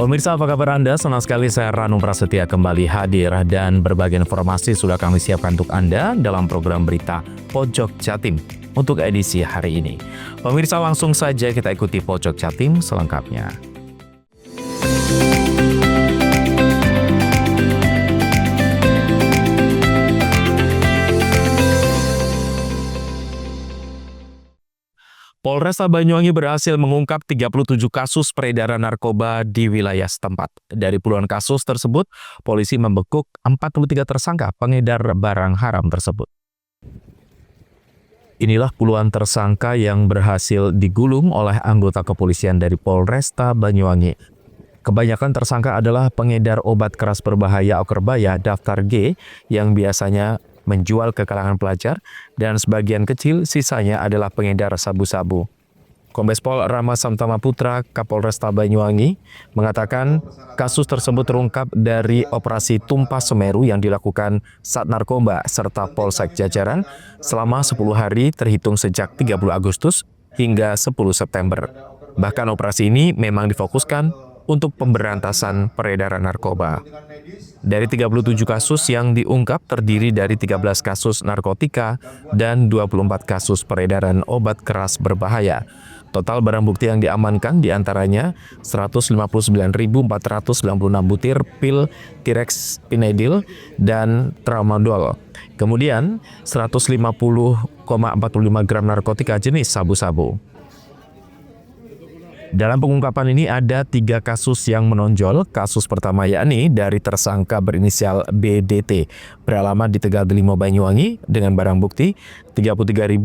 Pemirsa, apa kabar Anda? Senang sekali saya Ranu Prasetya kembali hadir dan berbagai informasi sudah kami siapkan untuk Anda dalam program berita Pojok Jatim untuk edisi hari ini. Pemirsa, langsung saja kita ikuti Pojok Jatim selengkapnya. Polresta Banyuwangi berhasil mengungkap 37 kasus peredaran narkoba di wilayah setempat. Dari puluhan kasus tersebut, polisi membekuk 43 tersangka pengedar barang haram tersebut. Inilah puluhan tersangka yang berhasil digulung oleh anggota kepolisian dari Polresta Banyuwangi. Kebanyakan tersangka adalah pengedar obat keras berbahaya Okerbaya daftar G yang biasanya menjual ke kalangan pelajar, dan sebagian kecil sisanya adalah pengedar sabu-sabu. Kombes Pol Rama Samtama Putra, Kapolresta Banyuwangi, mengatakan kasus tersebut terungkap dari operasi Tumpah Semeru yang dilakukan Sat Narkoba serta Polsek Jajaran selama 10 hari terhitung sejak 30 Agustus hingga 10 September. Bahkan operasi ini memang difokuskan untuk pemberantasan peredaran narkoba. Dari 37 kasus yang diungkap terdiri dari 13 kasus narkotika dan 24 kasus peredaran obat keras berbahaya. Total barang bukti yang diamankan diantaranya 159.496 butir pil tirexpinidil dan tramadol. Kemudian 150,45 gram narkotika jenis sabu-sabu. Dalam pengungkapan ini ada 3 kasus yang menonjol. Kasus pertama yakni dari tersangka berinisial BDT beralamat di Tegal Delimo Banyuwangi dengan barang bukti 33.460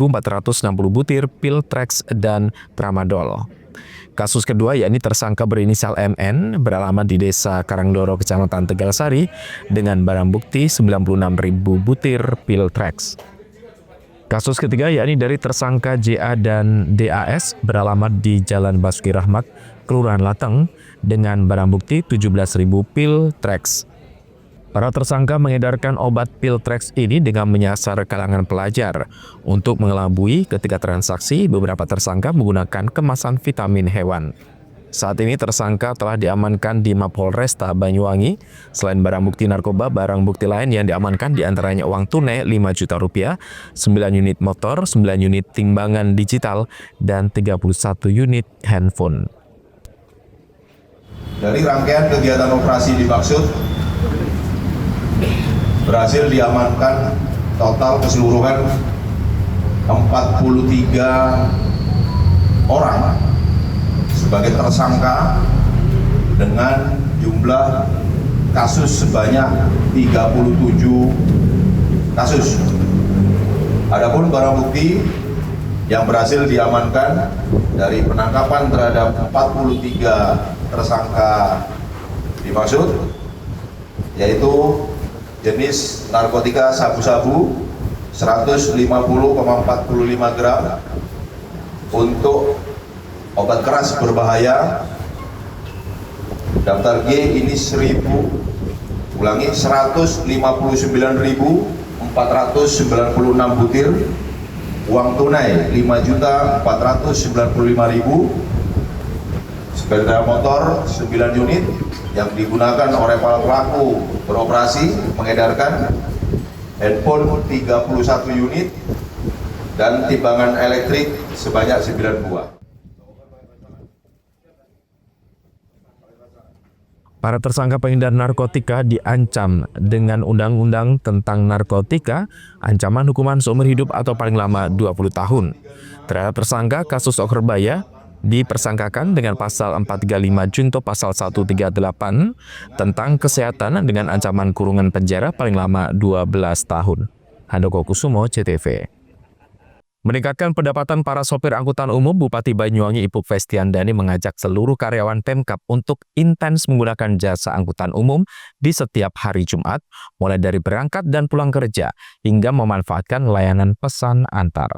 butir pil Trex dan tramadol. Kasus kedua yakni tersangka berinisial MN beralamat di Desa Karangdoro, Kecamatan Tegalsari dengan barang bukti 96.000 butir pil Trex. Kasus ketiga yakni dari tersangka JA dan DAS beralamat di Jalan Basuki Rahmat, Kelurahan Lateng dengan barang bukti 17.000 pil Trex. Para tersangka mengedarkan obat pil Trex ini dengan menyasar kalangan pelajar. Untuk mengelabui ketika transaksi, beberapa tersangka menggunakan kemasan vitamin hewan. Saat ini tersangka telah diamankan di Mapolresta Banyuwangi. Selain barang bukti narkoba, barang bukti lain yang diamankan diantaranya uang tunai 5 juta rupiah, 9 unit motor, 9 unit timbangan digital, dan 31 unit handphone. Dari rangkaian kegiatan operasi dimaksud, berhasil diamankan total keseluruhan 43 orang sebagai tersangka dengan jumlah kasus sebanyak 37 kasus. Adapun barang bukti yang berhasil diamankan dari penangkapan terhadap 43 tersangka dimaksud yaitu jenis narkotika sabu-sabu 150,45 gram untuk obat keras berbahaya daftar G ini 159.496 butir, uang tunai 5.495.000, sepeda motor 9 unit yang digunakan oleh para pelaku beroperasi mengedarkan, handphone 31 unit, dan timbangan elektrik sebanyak 9 buah. Para tersangka pengedar narkotika diancam dengan Undang-Undang tentang Narkotika, ancaman hukuman seumur hidup atau paling lama 20 tahun. Terhadap tersangka kasus Okerbaya dipersangkakan dengan pasal 435 Junto pasal 138 tentang kesehatan dengan ancaman kurungan penjara paling lama 12 tahun. Handoko Kusumo, CTV. Meningkatkan pendapatan para sopir angkutan umum, Bupati Banyuwangi Ipuk Festiandani mengajak seluruh karyawan Pemkab untuk intens menggunakan jasa angkutan umum di setiap hari Jumat, mulai dari berangkat dan pulang kerja, hingga memanfaatkan layanan pesan antar.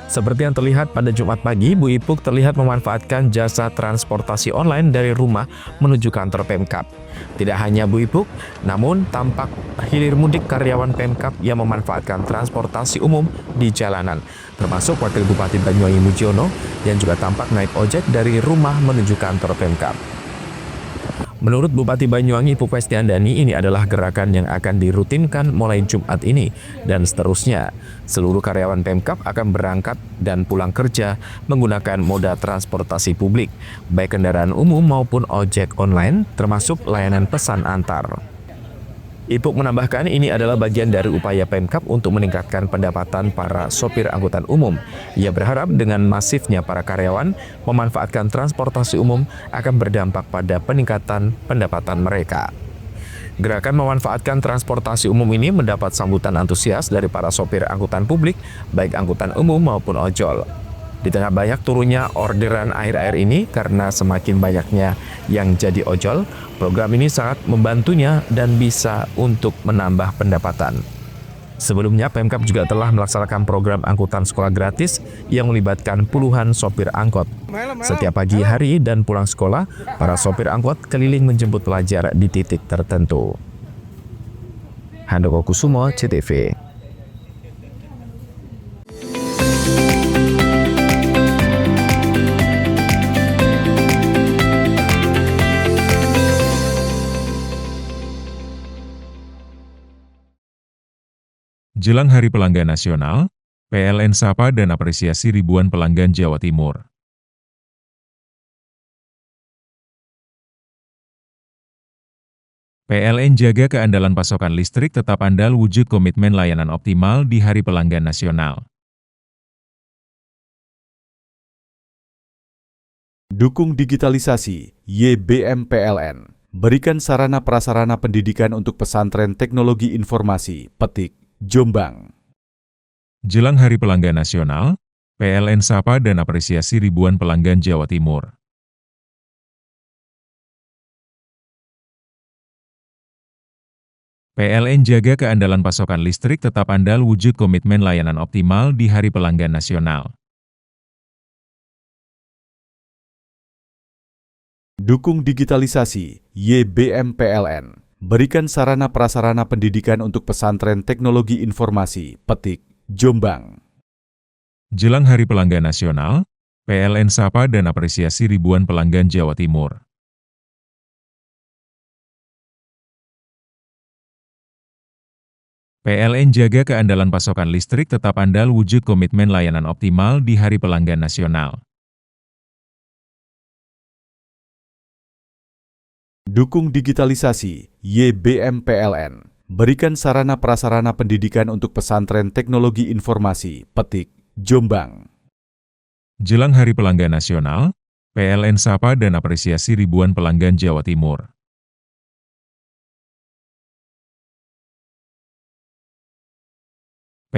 Seperti yang terlihat pada Jumat pagi, Bu Ipuk terlihat memanfaatkan jasa transportasi online dari rumah menuju kantor Pemkab. Tidak hanya Bu Ipuk, namun tampak hilir mudik karyawan Pemkab yang memanfaatkan transportasi umum di jalanan, termasuk Wakil Bupati Banyuwangi Mujiono yang juga tampak naik ojek dari rumah menuju kantor Pemkab. Menurut Bupati Banyuwangi Ipuk Westiandani, ini adalah gerakan yang akan dirutinkan mulai Jumat ini dan seterusnya. Seluruh karyawan Pemkab akan berangkat dan pulang kerja menggunakan moda transportasi publik, baik kendaraan umum maupun ojek online, termasuk layanan pesan antar. Ipuk menambahkan ini adalah bagian dari upaya Pemkab untuk meningkatkan pendapatan para sopir angkutan umum. Ia berharap dengan masifnya para karyawan memanfaatkan transportasi umum akan berdampak pada peningkatan pendapatan mereka. Gerakan memanfaatkan transportasi umum ini mendapat sambutan antusias dari para sopir angkutan publik, baik angkutan umum maupun ojol. Di tengah banyak turunnya orderan akhir-akhir ini karena semakin banyaknya yang jadi ojol, program ini sangat membantunya dan bisa untuk menambah pendapatan. Sebelumnya, Pemkab juga telah melaksanakan program angkutan sekolah gratis yang melibatkan puluhan sopir angkot. Setiap pagi hari dan pulang sekolah, para sopir angkot keliling menjemput pelajar di titik tertentu. Handoko Kusumo, CTV. Jelang Hari Pelanggan Nasional, PLN sapa dan apresiasi ribuan pelanggan Jawa Timur. PLN jaga keandalan pasokan listrik tetap andal wujud komitmen layanan optimal di Hari Pelanggan Nasional. Dukung digitalisasi, YBM PLN. Berikan sarana prasarana pendidikan untuk pesantren teknologi informasi, Petik, Jombang. Jelang Hari Pelanggan Nasional, PLN sapa dan apresiasi ribuan pelanggan Jawa Timur. PLN jaga keandalan pasokan listrik tetap andal wujud komitmen layanan optimal di Hari Pelanggan Nasional. Dukung digitalisasi, YBM PLN. Berikan sarana prasarana pendidikan untuk pesantren teknologi informasi, Petik, Jombang. Jelang Hari Pelanggan Nasional, PLN sapa dan apresiasi ribuan pelanggan Jawa Timur. PLN jaga keandalan pasokan listrik tetap andal wujud komitmen layanan optimal di Hari Pelanggan Nasional. Dukung digitalisasi, YBM PLN. Berikan sarana prasarana pendidikan untuk pesantren teknologi informasi, Petik, Jombang. Jelang Hari Pelanggan Nasional, PLN sapa dan apresiasi ribuan pelanggan Jawa Timur.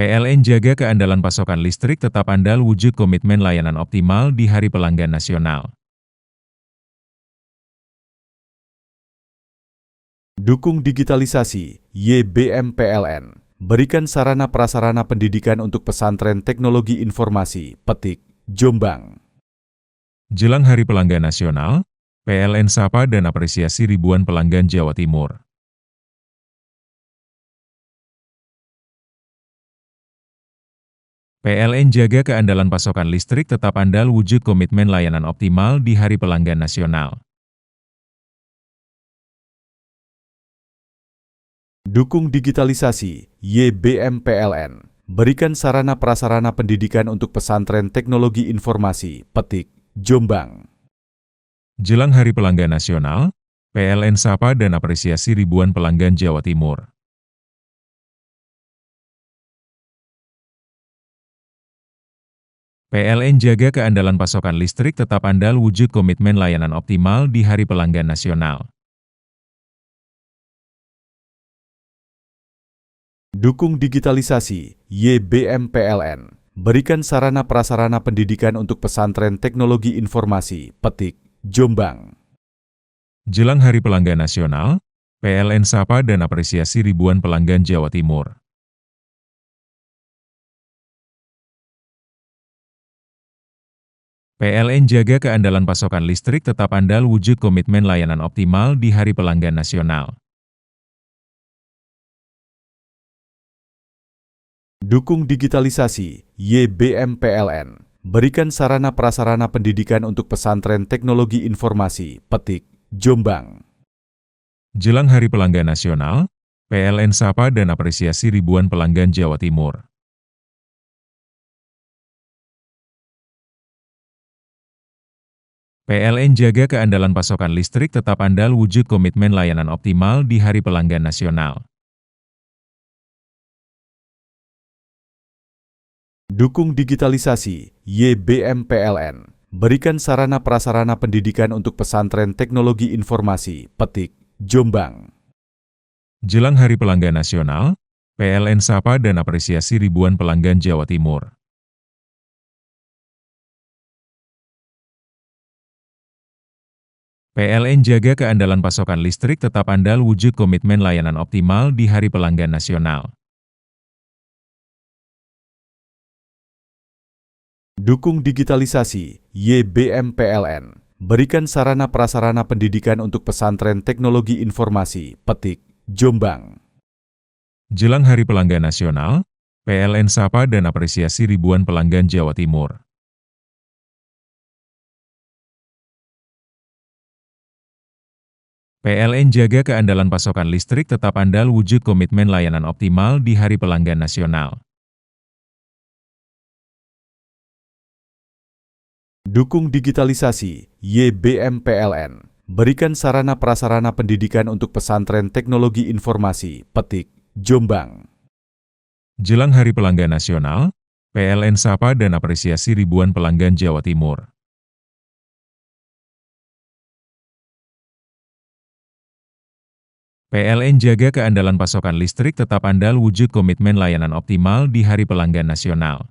PLN jaga keandalan pasokan listrik tetap andal wujud komitmen layanan optimal di Hari Pelanggan Nasional. Dukung digitalisasi, YBM PLN. Berikan sarana prasarana pendidikan untuk pesantren teknologi informasi, Petik, Jombang. Jelang Hari Pelanggan Nasional, PLN sapa dan apresiasi ribuan pelanggan Jawa Timur. PLN jaga keandalan pasokan listrik tetap andal wujud komitmen layanan optimal di Hari Pelanggan Nasional. Dukung digitalisasi, YBM PLN. Berikan sarana prasarana pendidikan untuk pesantren teknologi informasi, Petik, Jombang. Jelang Hari Pelanggan Nasional, PLN sapa dan apresiasi ribuan pelanggan Jawa Timur. PLN jaga keandalan pasokan listrik tetap andal wujud komitmen layanan optimal di Hari Pelanggan Nasional. Dukung digitalisasi, YBM PLN. Berikan sarana prasarana pendidikan untuk pesantren teknologi informasi, Petik, Jombang. Jelang Hari Pelanggan Nasional, PLN sapa dan apresiasi ribuan pelanggan Jawa Timur. PLN jaga keandalan pasokan listrik tetap andal wujud komitmen layanan optimal di Hari Pelanggan Nasional. Dukung digitalisasi, YBM PLN. Berikan sarana prasarana pendidikan untuk pesantren teknologi informasi, Petik, Jombang. Jelang Hari Pelanggan Nasional, PLN sapa dan apresiasi ribuan pelanggan Jawa Timur. PLN jaga keandalan pasokan listrik tetap andal wujud komitmen layanan optimal di Hari Pelanggan Nasional. Dukung digitalisasi, YBM PLN. Berikan sarana prasarana pendidikan untuk pesantren teknologi informasi, Petik, Jombang. Jelang Hari Pelanggan Nasional, PLN sapa dan apresiasi ribuan pelanggan Jawa Timur. PLN jaga keandalan pasokan listrik tetap andal wujud komitmen layanan optimal di Hari Pelanggan Nasional. Dukung digitalisasi, YBM PLN. Berikan sarana prasarana pendidikan untuk pesantren teknologi informasi, Petik, Jombang. Jelang Hari Pelanggan Nasional, PLN sapa dan apresiasi ribuan pelanggan Jawa Timur. PLN jaga keandalan pasokan listrik tetap andal wujud komitmen layanan optimal di Hari Pelanggan Nasional. Dukung digitalisasi, YBM PLN. Berikan sarana prasarana pendidikan untuk pesantren teknologi informasi, Petik, Jombang. Jelang Hari Pelanggan Nasional, PLN sapa dan apresiasi ribuan pelanggan Jawa Timur. PLN jaga keandalan pasokan listrik tetap andal wujud komitmen layanan optimal di Hari Pelanggan Nasional.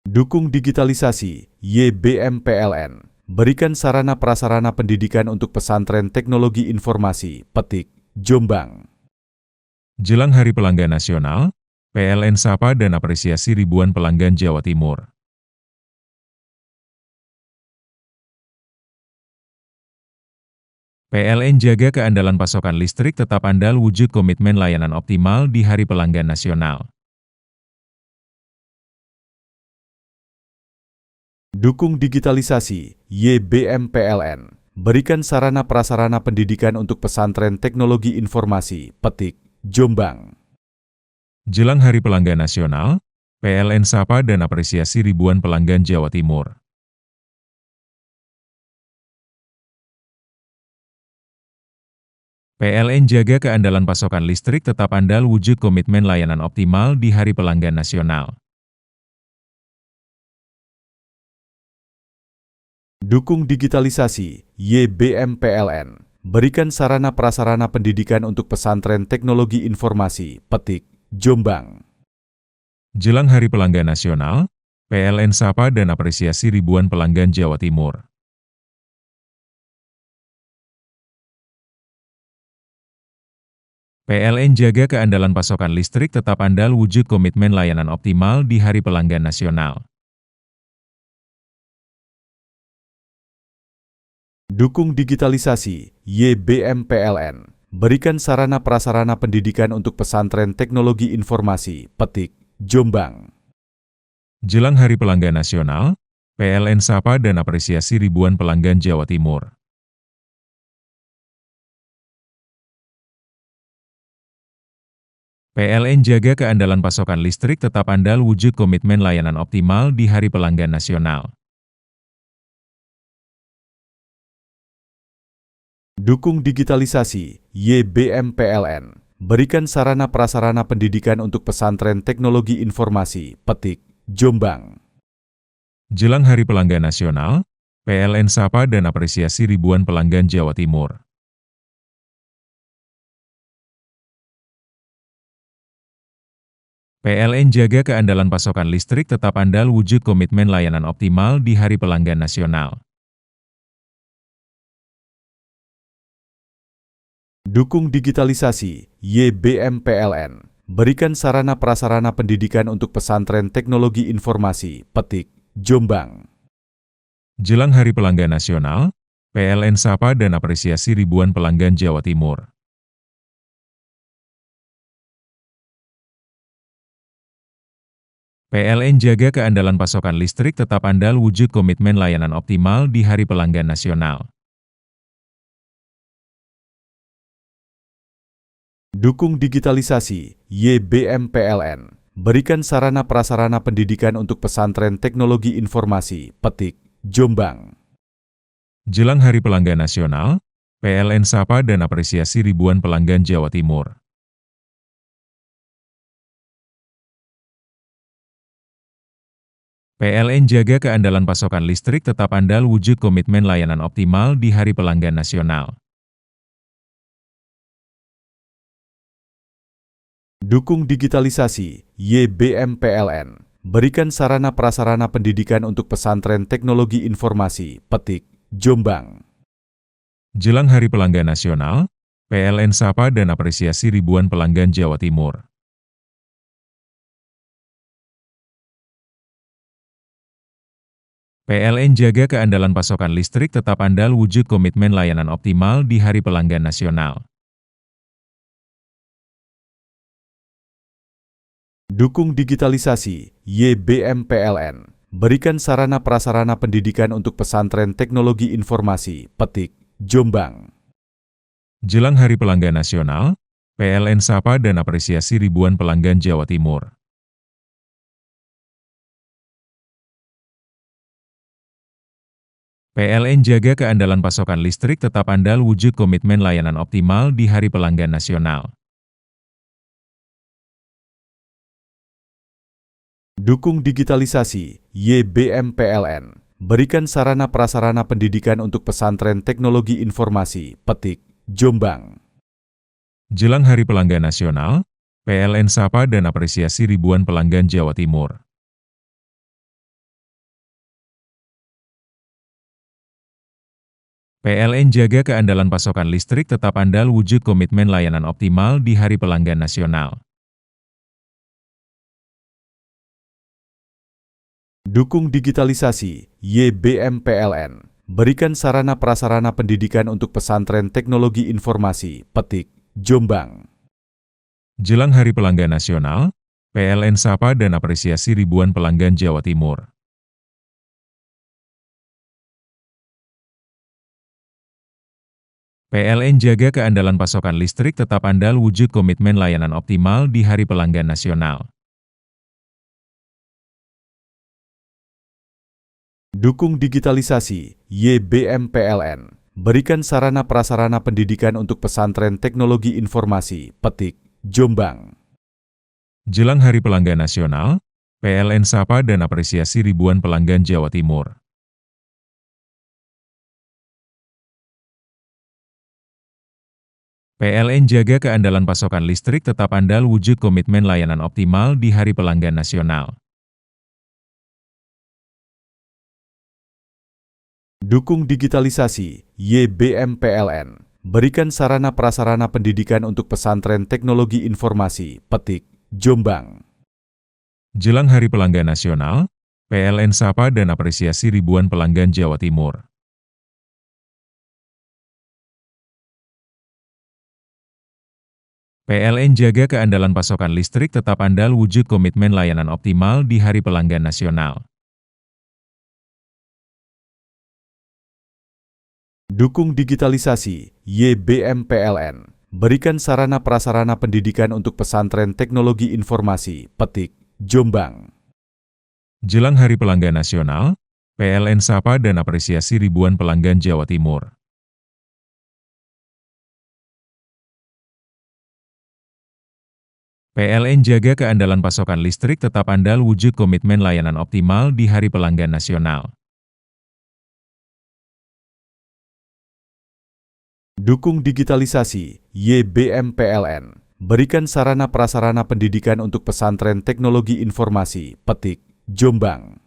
Dukung digitalisasi, YBM PLN. Berikan sarana prasarana pendidikan untuk pesantren teknologi informasi, Petik, Jombang. Jelang Hari Pelanggan Nasional, PLN sapa dan apresiasi ribuan pelanggan Jawa Timur. PLN jaga keandalan pasokan listrik tetap andal wujud komitmen layanan optimal di Hari Pelanggan Nasional. Dukung digitalisasi, YBM PLN. Berikan sarana prasarana pendidikan untuk pesantren teknologi informasi, Petik, Jombang. Jelang Hari Pelanggan Nasional, PLN sapa dan apresiasi ribuan pelanggan Jawa Timur. PLN jaga keandalan pasokan listrik tetap andal wujud komitmen layanan optimal di Hari Pelanggan Nasional. Dukung digitalisasi, YBM PLN. Berikan sarana prasarana pendidikan untuk pesantren teknologi informasi, Petik, Jombang. Jelang Hari Pelanggan Nasional, PLN sapa dan apresiasi ribuan pelanggan Jawa Timur. PLN jaga keandalan pasokan listrik tetap andal wujud komitmen layanan optimal di Hari Pelanggan Nasional. Dukung digitalisasi, YBM PLN. Berikan sarana prasarana pendidikan untuk pesantren teknologi informasi, Petik, Jombang. Jelang Hari Pelanggan Nasional, PLN sapa dan apresiasi ribuan pelanggan Jawa Timur. PLN jaga keandalan pasokan listrik tetap andal wujud komitmen layanan optimal di Hari Pelanggan Nasional. Dukung digitalisasi, YBM PLN. Berikan sarana prasarana pendidikan untuk pesantren teknologi informasi, Petik, Jombang. Jelang Hari Pelanggan Nasional, PLN sapa dan apresiasi ribuan pelanggan Jawa Timur. PLN jaga keandalan pasokan listrik tetap andal wujud komitmen layanan optimal di Hari Pelanggan Nasional. Dukung digitalisasi, YBM PLN. Berikan sarana prasarana pendidikan untuk pesantren teknologi informasi, Petik, Jombang. Jelang Hari Pelanggan Nasional, PLN sapa dan apresiasi ribuan pelanggan Jawa Timur. PLN jaga keandalan pasokan listrik tetap andal wujud komitmen layanan optimal di Hari Pelanggan Nasional. Dukung digitalisasi, YBM PLN. Berikan sarana prasarana pendidikan untuk pesantren teknologi informasi, Petik, Jombang. Jelang Hari Pelanggan Nasional, PLN sapa dan apresiasi ribuan pelanggan Jawa Timur. PLN jaga keandalan pasokan listrik tetap andal wujud komitmen layanan optimal di Hari Pelanggan Nasional. Dukung digitalisasi, YBM PLN. Berikan sarana prasarana pendidikan untuk pesantren teknologi informasi, Petik, Jombang. Jelang Hari Pelanggan Nasional, PLN sapa dan apresiasi ribuan pelanggan Jawa Timur. PLN jaga keandalan pasokan listrik tetap andal wujud komitmen layanan optimal di Hari Pelanggan Nasional. Dukung digitalisasi, YBM PLN. Berikan sarana prasarana pendidikan untuk pesantren teknologi informasi, Petik, Jombang. Jelang Hari Pelanggan Nasional, PLN sapa dan apresiasi ribuan pelanggan Jawa Timur. PLN jaga keandalan pasokan listrik tetap andal wujud komitmen layanan optimal di Hari Pelanggan Nasional. Dukung digitalisasi, YBM PLN. Berikan sarana prasarana pendidikan untuk pesantren teknologi informasi, Petik, Jombang. Jelang Hari Pelanggan Nasional, PLN sapa dan apresiasi ribuan pelanggan Jawa Timur. PLN jaga keandalan pasokan listrik tetap andal wujud komitmen layanan optimal di Hari Pelanggan Nasional. Dukung digitalisasi, YBM PLN. Berikan sarana prasarana pendidikan untuk pesantren teknologi informasi, Petik, Jombang. Jelang Hari Pelanggan Nasional, PLN sapa dan apresiasi ribuan pelanggan Jawa Timur. PLN jaga keandalan pasokan listrik tetap andal wujud komitmen layanan optimal di Hari Pelanggan Nasional. Dukung digitalisasi, YBM PLN. Berikan sarana prasarana pendidikan untuk pesantren teknologi informasi, Petik, Jombang. Jelang Hari Pelanggan Nasional, PLN sapa dan apresiasi ribuan pelanggan Jawa Timur. PLN jaga keandalan pasokan listrik tetap andal wujud komitmen layanan optimal di Hari Pelanggan Nasional. Dukung digitalisasi, YBM PLN. Berikan sarana prasarana pendidikan untuk pesantren teknologi informasi, Petik, Jombang. Jelang Hari Pelanggan Nasional, PLN sapa dan apresiasi ribuan pelanggan Jawa Timur. PLN jaga keandalan pasokan listrik tetap andal wujud komitmen layanan optimal di Hari Pelanggan Nasional. Dukung digitalisasi, YBM PLN. Berikan sarana prasarana pendidikan untuk pesantren teknologi informasi, Petik, Jombang. Jelang Hari Pelanggan Nasional, PLN sapa dan apresiasi ribuan pelanggan Jawa Timur. PLN jaga keandalan pasokan listrik tetap andal wujud komitmen layanan optimal di Hari Pelanggan Nasional. Dukung digitalisasi, YBM PLN. Berikan sarana prasarana pendidikan untuk pesantren teknologi informasi, Petik, Jombang.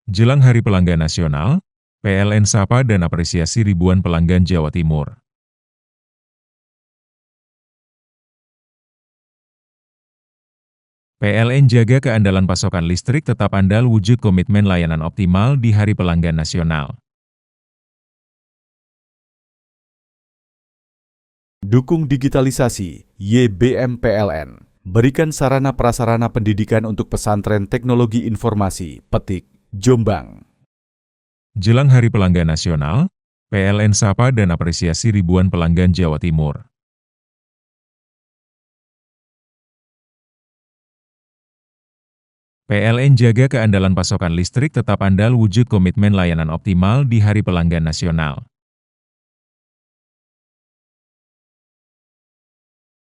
Jelang Hari Pelanggan Nasional, PLN sapa dan apresiasi ribuan pelanggan Jawa Timur. PLN jaga keandalan pasokan listrik tetap andal wujud komitmen layanan optimal di Hari Pelanggan Nasional. Dukung digitalisasi, YBM PLN. berikan sarana prasarana pendidikan untuk pesantren teknologi informasi, Petik, Jombang. Jelang Hari Pelanggan Nasional, PLN sapa dan apresiasi ribuan pelanggan Jawa Timur. PLN jaga keandalan pasokan listrik tetap andal wujud komitmen layanan optimal di Hari Pelanggan Nasional.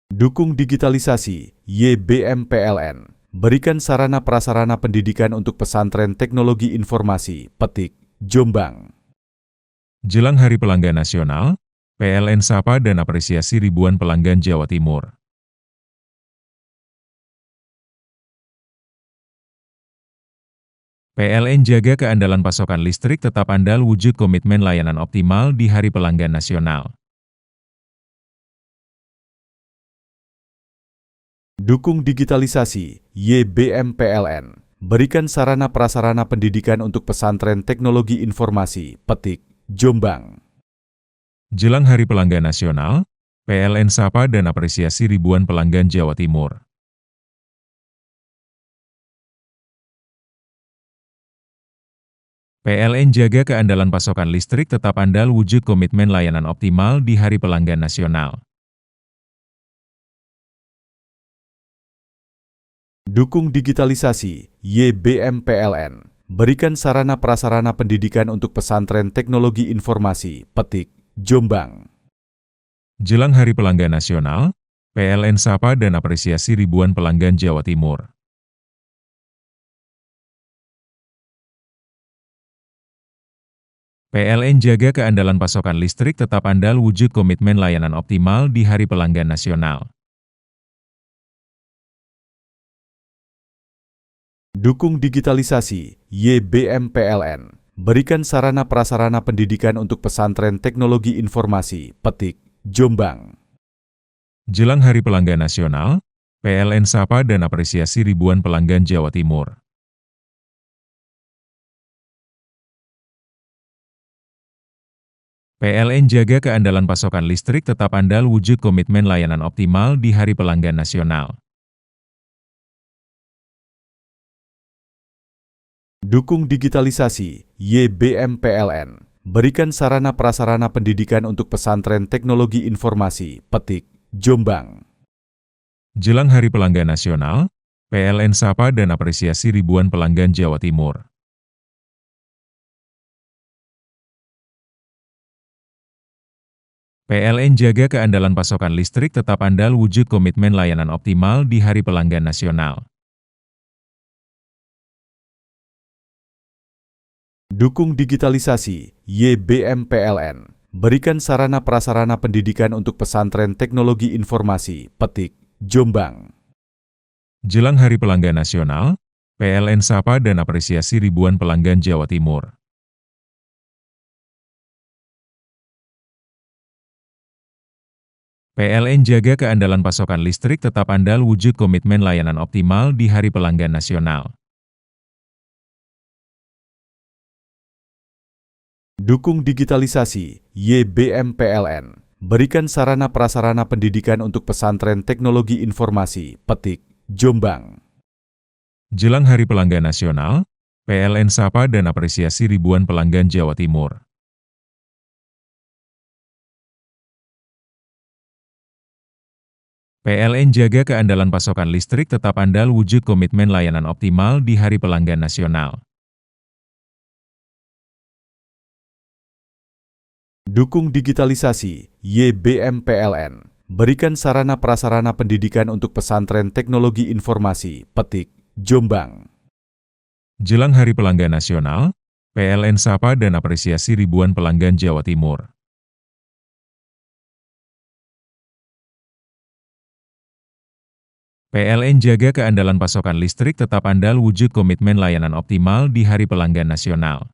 Dukung digitalisasi, YBM PLN. Berikan sarana prasarana pendidikan untuk pesantren teknologi informasi, Petik, Jombang. Jelang Hari Pelanggan Nasional, PLN sapa dan apresiasi ribuan pelanggan Jawa Timur. PLN jaga keandalan pasokan listrik tetap andal wujud komitmen layanan optimal di Hari Pelanggan Nasional. Dukung digitalisasi, YBM PLN. Berikan sarana prasarana pendidikan untuk pesantren teknologi informasi, Petik, Jombang. Jelang Hari Pelanggan Nasional, PLN sapa dan apresiasi ribuan pelanggan Jawa Timur. PLN jaga keandalan pasokan listrik tetap andal wujud komitmen layanan optimal di Hari Pelanggan Nasional. Dukung digitalisasi, YBM PLN. Berikan sarana prasarana pendidikan untuk pesantren teknologi informasi, Petik, Jombang. Jelang Hari Pelanggan Nasional, PLN sapa dan apresiasi ribuan pelanggan Jawa Timur. PLN jaga keandalan pasokan listrik tetap andal wujud komitmen layanan optimal di Hari Pelanggan Nasional. Dukung digitalisasi, YBM PLN. Berikan sarana prasarana pendidikan untuk pesantren teknologi informasi, Petik, Jombang. Jelang Hari Pelanggan Nasional, PLN sapa dan apresiasi ribuan pelanggan Jawa Timur. PLN jaga keandalan pasokan listrik tetap andal wujud komitmen layanan optimal di Hari Pelanggan Nasional. Dukung digitalisasi, YBM PLN. Berikan sarana prasarana pendidikan untuk pesantren teknologi informasi, Petik, Jombang. Jelang Hari Pelanggan Nasional, PLN sapa dan apresiasi ribuan pelanggan Jawa Timur. PLN jaga keandalan pasokan listrik tetap andal wujud komitmen layanan optimal di Hari Pelanggan Nasional. Dukung digitalisasi, YBM PLN. Berikan sarana prasarana pendidikan untuk pesantren teknologi informasi, Petik, Jombang. Jelang Hari Pelanggan Nasional, PLN sapa dan apresiasi ribuan pelanggan Jawa Timur. PLN jaga keandalan pasokan listrik tetap andal wujud komitmen layanan optimal di Hari Pelanggan Nasional. Dukung digitalisasi, YBM PLN. Berikan sarana prasarana pendidikan untuk pesantren teknologi informasi, Petik, Jombang. Jelang Hari Pelanggan Nasional, PLN sapa dan apresiasi ribuan pelanggan Jawa Timur. PLN jaga keandalan pasokan listrik tetap andal wujud komitmen layanan optimal di Hari Pelanggan Nasional. Dukung digitalisasi, YBM PLN. Berikan sarana prasarana pendidikan untuk pesantren teknologi informasi, Petik, Jombang. Jelang Hari Pelanggan Nasional, PLN sapa dan apresiasi ribuan pelanggan Jawa Timur. PLN jaga keandalan pasokan listrik tetap andal wujud komitmen layanan optimal di Hari Pelanggan Nasional.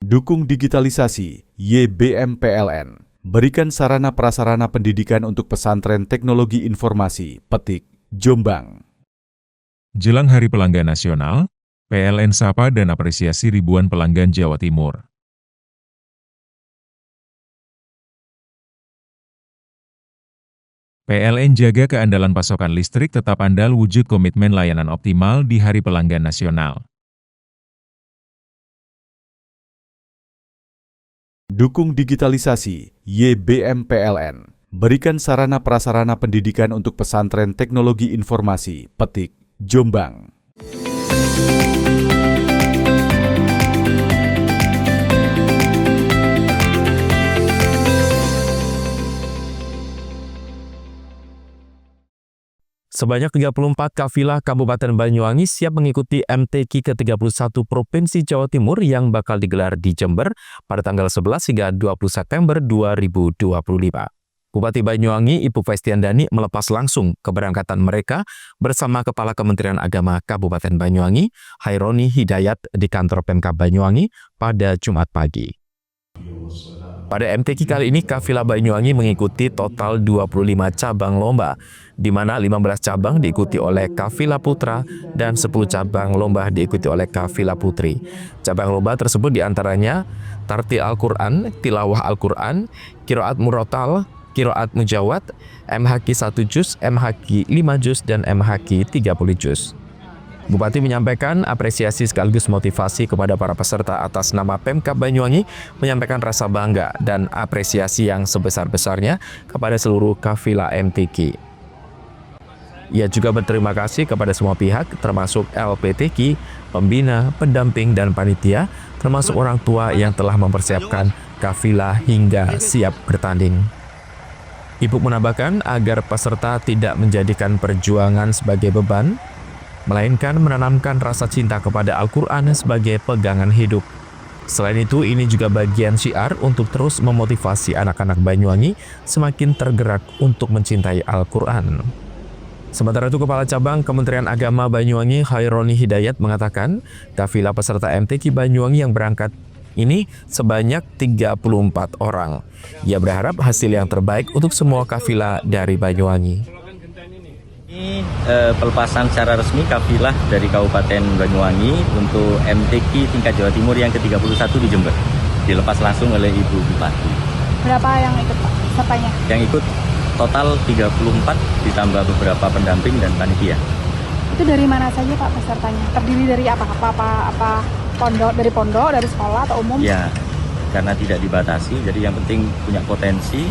Dukung digitalisasi, YBM PLN. Berikan sarana prasarana pendidikan untuk pesantren teknologi informasi, Petik, Jombang. Jelang Hari Pelanggan Nasional, PLN sapa dan apresiasi ribuan pelanggan Jawa Timur. PLN jaga keandalan pasokan listrik tetap andal wujud komitmen layanan optimal di Hari Pelanggan Nasional. Dukung digitalisasi, YBM PLN. Berikan sarana prasarana pendidikan untuk pesantren teknologi informasi, Petik, Jombang. Sebanyak 34 kafilah Kabupaten Banyuwangi siap mengikuti MTQ ke-31 Provinsi Jawa Timur yang bakal digelar di Jember pada tanggal 11 hingga 20 September 2025. Bupati Banyuwangi Ibu Festiandani melepas langsung keberangkatan mereka bersama Kepala Kementerian Agama Kabupaten Banyuwangi, Haironi Hidayat di kantor Pemkab Banyuwangi pada Jumat pagi. Pada MTQ kali ini, kafilah Banyuwangi mengikuti total 25 cabang lomba, di mana 15 cabang diikuti oleh kafilah putra dan 10 cabang lomba diikuti oleh kafilah putri. Cabang lomba tersebut diantaranya Tartil Al-Quran, Tilawah Al-Quran, Qiraat Murotal, Qiraat Mujawad, MHQ 1 juz, MHQ 5 juz, dan MHQ 30 juz. Bupati menyampaikan apresiasi sekaligus motivasi kepada para peserta atas nama Pemkab Banyuwangi, menyampaikan rasa bangga dan apresiasi yang sebesar-besarnya kepada seluruh kafilah MTQ. Ia juga berterima kasih kepada semua pihak, termasuk LPTQ, pembina, pendamping, dan panitia, termasuk orang tua yang telah mempersiapkan kafilah hingga siap bertanding. Ibu menambahkan agar peserta tidak menjadikan perjuangan sebagai beban, melainkan menanamkan rasa cinta kepada Al-Quran sebagai pegangan hidup. Selain itu, ini juga bagian syiar untuk terus memotivasi anak-anak Banyuwangi semakin tergerak untuk mencintai Al-Quran. Sementara itu, Kepala Cabang Kementerian Agama Banyuwangi Haironi Hidayat mengatakan, kafilah peserta MTQ Banyuwangi yang berangkat ini sebanyak 34 orang. Ia berharap hasil yang terbaik untuk semua kafilah dari Banyuwangi. Ini pelepasan secara resmi kafilah dari Kabupaten Banyuwangi untuk MTQ tingkat Jawa Timur yang ke-31 di Jember. Dilepas langsung oleh Ibu Bupati. Berapa yang ikut Pak pesertanya? Yang ikut total 34 ditambah beberapa pendamping dan panitia. Itu dari mana saja Pak pesertanya? Terdiri dari apa pondok, dari sekolah atau umum? Ya, karena tidak dibatasi, jadi yang penting punya potensi.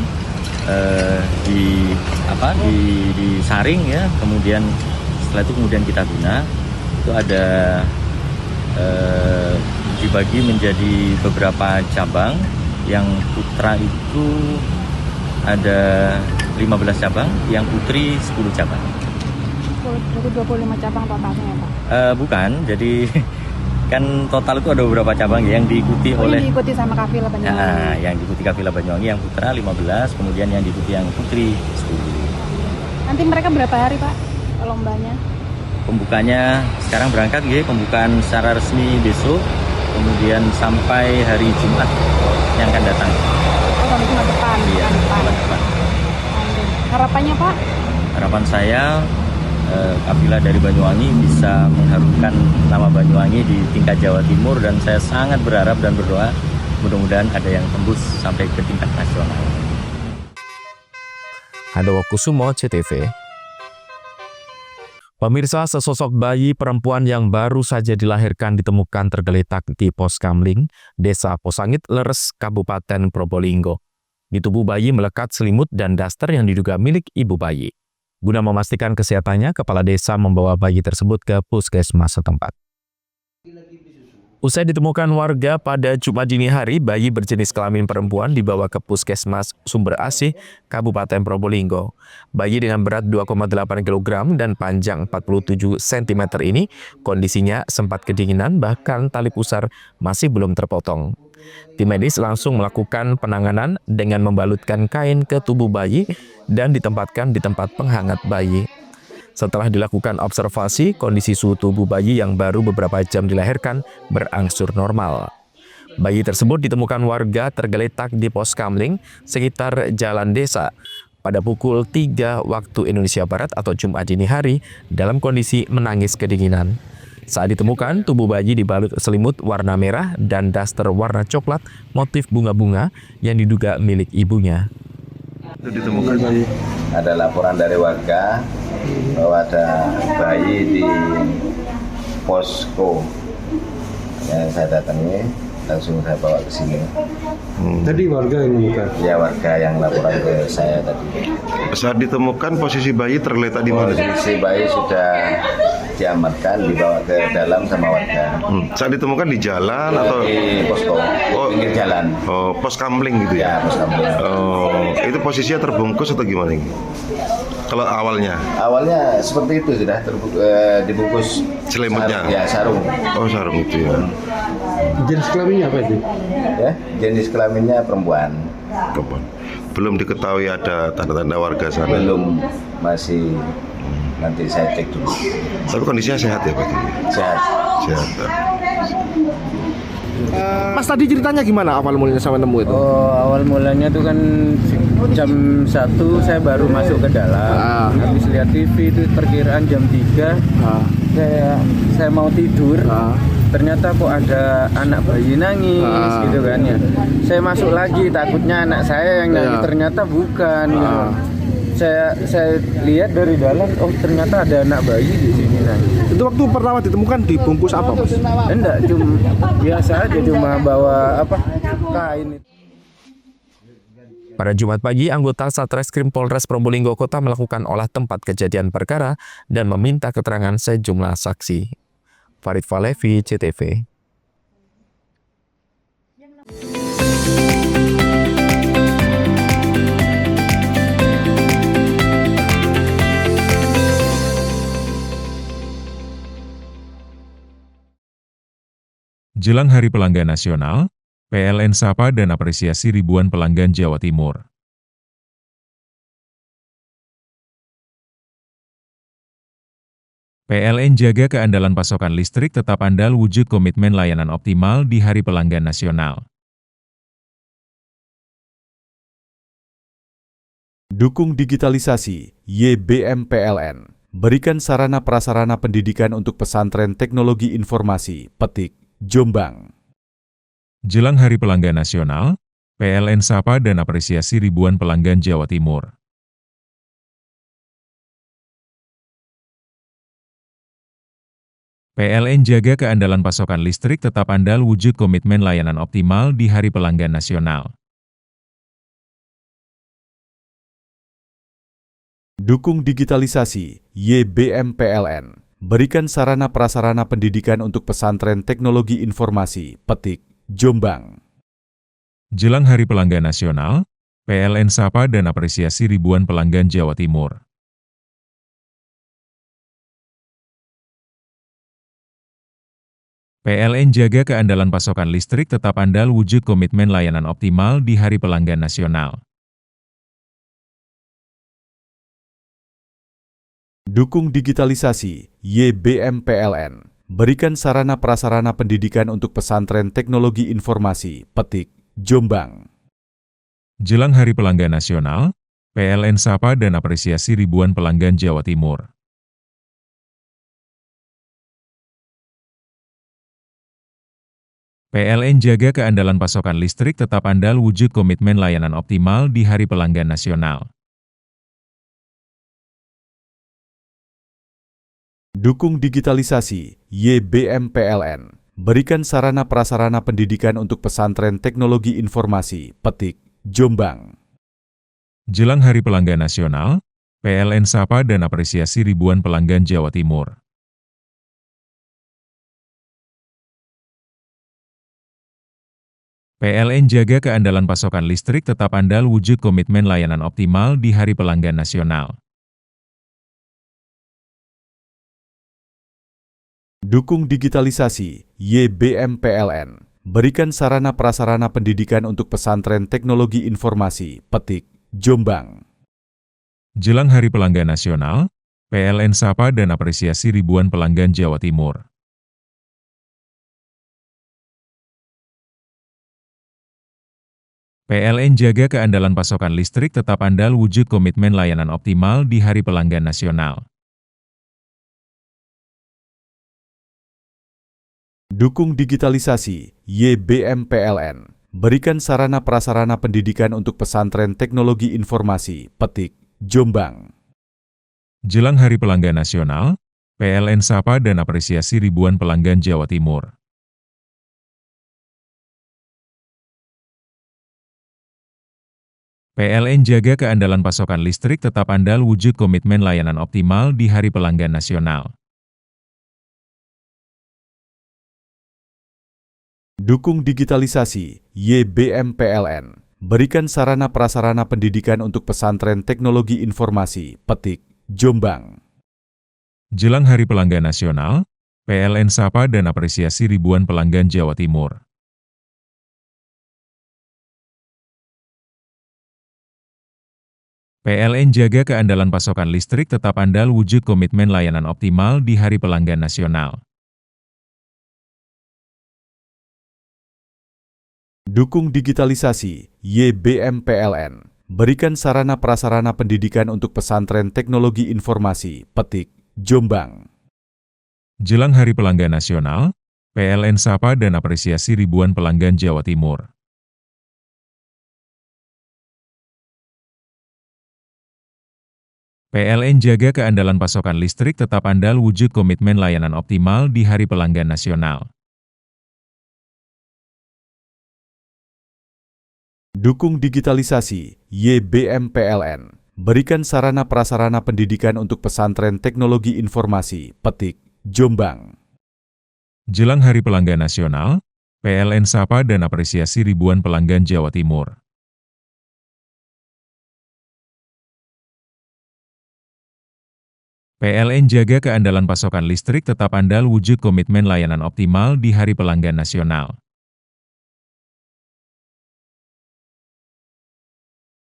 Disaring ya, kemudian setelah itu kemudian kita guna. Itu ada dibagi menjadi beberapa cabang. Yang putra itu ada 15 cabang, yang putri 10 cabang. Jadi 25 cabang totalnya ya Pak? Bukan, jadi kan total itu ada beberapa cabang yang diikuti oleh diikuti sama kafilah Banyuwangi. Nah, yang diikuti kafilah Banyuwangi yang putra 15, kemudian yang diikuti yang putri 10. Nanti mereka berapa hari Pak lombanya? Pembukanya sekarang berangkat ya, pembukaan secara resmi besok, kemudian sampai hari Jumat yang akan datang. Oh, sampai Jumat depan. Iya, Jumat depan. Harapannya Pak? Harapan saya kafilah dari Banyuwangi bisa mengharumkan nama Banyuwangi di tingkat Jawa Timur, dan saya sangat berharap dan berdoa mudah-mudahan ada yang tembus sampai ke tingkat nasional. Handowo Kusumo, CTV. Pemirsa, sesosok bayi perempuan yang baru saja dilahirkan ditemukan tergeletak di Pos Kamling, Desa Posangit, Leres, Kabupaten Probolinggo. Di tubuh bayi melekat selimut dan daster yang diduga milik ibu bayi. Guna memastikan kesehatannya, kepala desa membawa bayi tersebut ke puskesmas setempat. Usai ditemukan warga pada Jumat dini hari, bayi berjenis kelamin perempuan dibawa ke puskesmas Sumber Asih, Kabupaten Probolinggo. Bayi dengan berat 2,8 kg dan panjang 47 cm ini kondisinya sempat kedinginan, bahkan tali pusar masih belum terpotong. Tim medis langsung melakukan penanganan dengan membalutkan kain ke tubuh bayi dan ditempatkan di tempat penghangat bayi. Setelah dilakukan observasi, kondisi suhu tubuh bayi yang baru beberapa jam dilahirkan berangsur normal. Bayi tersebut ditemukan warga tergeletak di Pos Kamling sekitar Jalan Desa pada pukul 3 waktu Indonesia Barat atau Jumat dini hari dalam kondisi menangis kedinginan. Saat ditemukan, tubuh bayi dibalut selimut warna merah dan daster warna coklat motif bunga-bunga yang diduga milik ibunya. ditemukan? Ada laporan dari warga bahwa ada bayi di posko yang saya datangi, langsung saya bawa ke sini. Tadi warga yang menemukan? Ya, warga yang laporan ke saya tadi. Saat ditemukan posisi bayi tergeletak di mana? Posisi bayi sudah diamankan, dibawa ke dalam sama warga. Saat ditemukan di jalan atau di posko, pinggir jalan. Oh, pos kamling gitu ya? Ya, pos kamling. Oh, itu posisinya terbungkus atau gimana ini? Kalau awalnya? Awalnya seperti itu, sudah dibungkus Selimutnya? sarung. Oh, sarung itu ya. Jenis kelaminnya apa itu? Ya, jenis kelaminnya perempuan. Kapan? Belum diketahui ada tanda-tanda warga sana? Belum, masih nanti saya cek dulu. Tapi kondisinya sehat ya Pak? Sehat. Sehat. Mas tadi ceritanya gimana awal mulanya sampai nemu itu? Oh, awal mulanya tuh kan jam 1 saya baru masuk ke dalam. Habis lihat TV itu perkiraan jam 3. Saya mau tidur. Ternyata kok ada anak bayi nangis gitu kan ya. Saya masuk lagi, takutnya anak saya yang nangis, ternyata bukan gitu. Saya lihat dari dalam, oh ternyata ada anak bayi di sini nangis. Itu waktu pertama ditemukan dibungkus apa, Mas? Enggak, cuma biasa aja, cuma bawa kain. Pada Jumat pagi, anggota Satreskrim Polres Probolinggo Kota melakukan olah tempat kejadian perkara dan meminta keterangan sejumlah saksi. Farid Falevi, CTV. Jelang Hari Pelanggan Nasional, PLN sapa dan apresiasi ribuan pelanggan Jawa Timur. PLN jaga keandalan pasokan listrik tetap andal wujud komitmen layanan optimal di Hari Pelanggan Nasional. Dukung digitalisasi, YBM PLN. Berikan sarana prasarana pendidikan untuk pesantren teknologi informasi, Petik, Jombang. Jelang Hari Pelanggan Nasional, PLN sapa dan apresiasi ribuan pelanggan Jawa Timur. PLN jaga keandalan pasokan listrik tetap andal wujud komitmen layanan optimal di Hari Pelanggan Nasional. Dukung digitalisasi, YBM PLN. Berikan sarana prasarana pendidikan untuk pesantren teknologi informasi, Petik, Jombang. Jelang Hari Pelanggan Nasional, PLN sapa dan apresiasi ribuan pelanggan Jawa Timur. PLN jaga keandalan pasokan listrik tetap andal wujud komitmen layanan optimal di Hari Pelanggan Nasional. Dukung digitalisasi, YBM PLN. Berikan sarana prasarana pendidikan untuk pesantren teknologi informasi, Petik, Jombang. Jelang Hari Pelanggan Nasional, PLN sapa dan apresiasi ribuan pelanggan Jawa Timur. PLN jaga keandalan pasokan listrik tetap andal wujud komitmen layanan optimal di Hari Pelanggan Nasional. Dukung digitalisasi, YBM PLN. Berikan sarana prasarana pendidikan untuk pesantren teknologi informasi, Petik, Jombang. Jelang Hari Pelanggan Nasional, PLN sapa dan apresiasi ribuan pelanggan Jawa Timur. PLN jaga keandalan pasokan listrik tetap andal wujud komitmen layanan optimal di Hari Pelanggan Nasional. Dukung digitalisasi, YBM PLN. Berikan sarana prasarana pendidikan untuk pesantren teknologi informasi, Petik, Jombang. Jelang Hari Pelanggan Nasional, PLN sapa dan apresiasi ribuan pelanggan Jawa Timur. PLN jaga keandalan pasokan listrik tetap andal wujud komitmen layanan optimal di Hari Pelanggan Nasional. Dukung digitalisasi, YBM PLN. berikan sarana prasarana pendidikan untuk pesantren teknologi informasi, Petik, Jombang. Jelang Hari Pelanggan Nasional, PLN sapa dan apresiasi ribuan pelanggan Jawa Timur. PLN jaga keandalan pasokan listrik tetap andal wujud komitmen layanan optimal di Hari Pelanggan Nasional. Dukung digitalisasi, YBM PLN. Berikan sarana prasarana pendidikan untuk pesantren teknologi informasi, Petik, Jombang. Jelang Hari Pelanggan Nasional, PLN sapa dan apresiasi ribuan pelanggan Jawa Timur. PLN jaga keandalan pasokan listrik tetap andal wujud komitmen layanan optimal di Hari Pelanggan Nasional. Dukung digitalisasi, YBM PLN. Berikan sarana prasarana pendidikan untuk pesantren teknologi informasi, Petik, Jombang. Jelang Hari Pelanggan Nasional, PLN sapa dan apresiasi ribuan pelanggan Jawa Timur. PLN jaga keandalan pasokan listrik tetap andal wujud komitmen layanan optimal di Hari Pelanggan Nasional. Dukung digitalisasi, YBM PLN. Berikan sarana prasarana pendidikan untuk pesantren teknologi informasi, Petik, Jombang. Jelang Hari Pelanggan Nasional, PLN sapa dan apresiasi ribuan pelanggan Jawa Timur. PLN jaga keandalan pasokan listrik tetap andal wujud komitmen layanan optimal di Hari Pelanggan Nasional.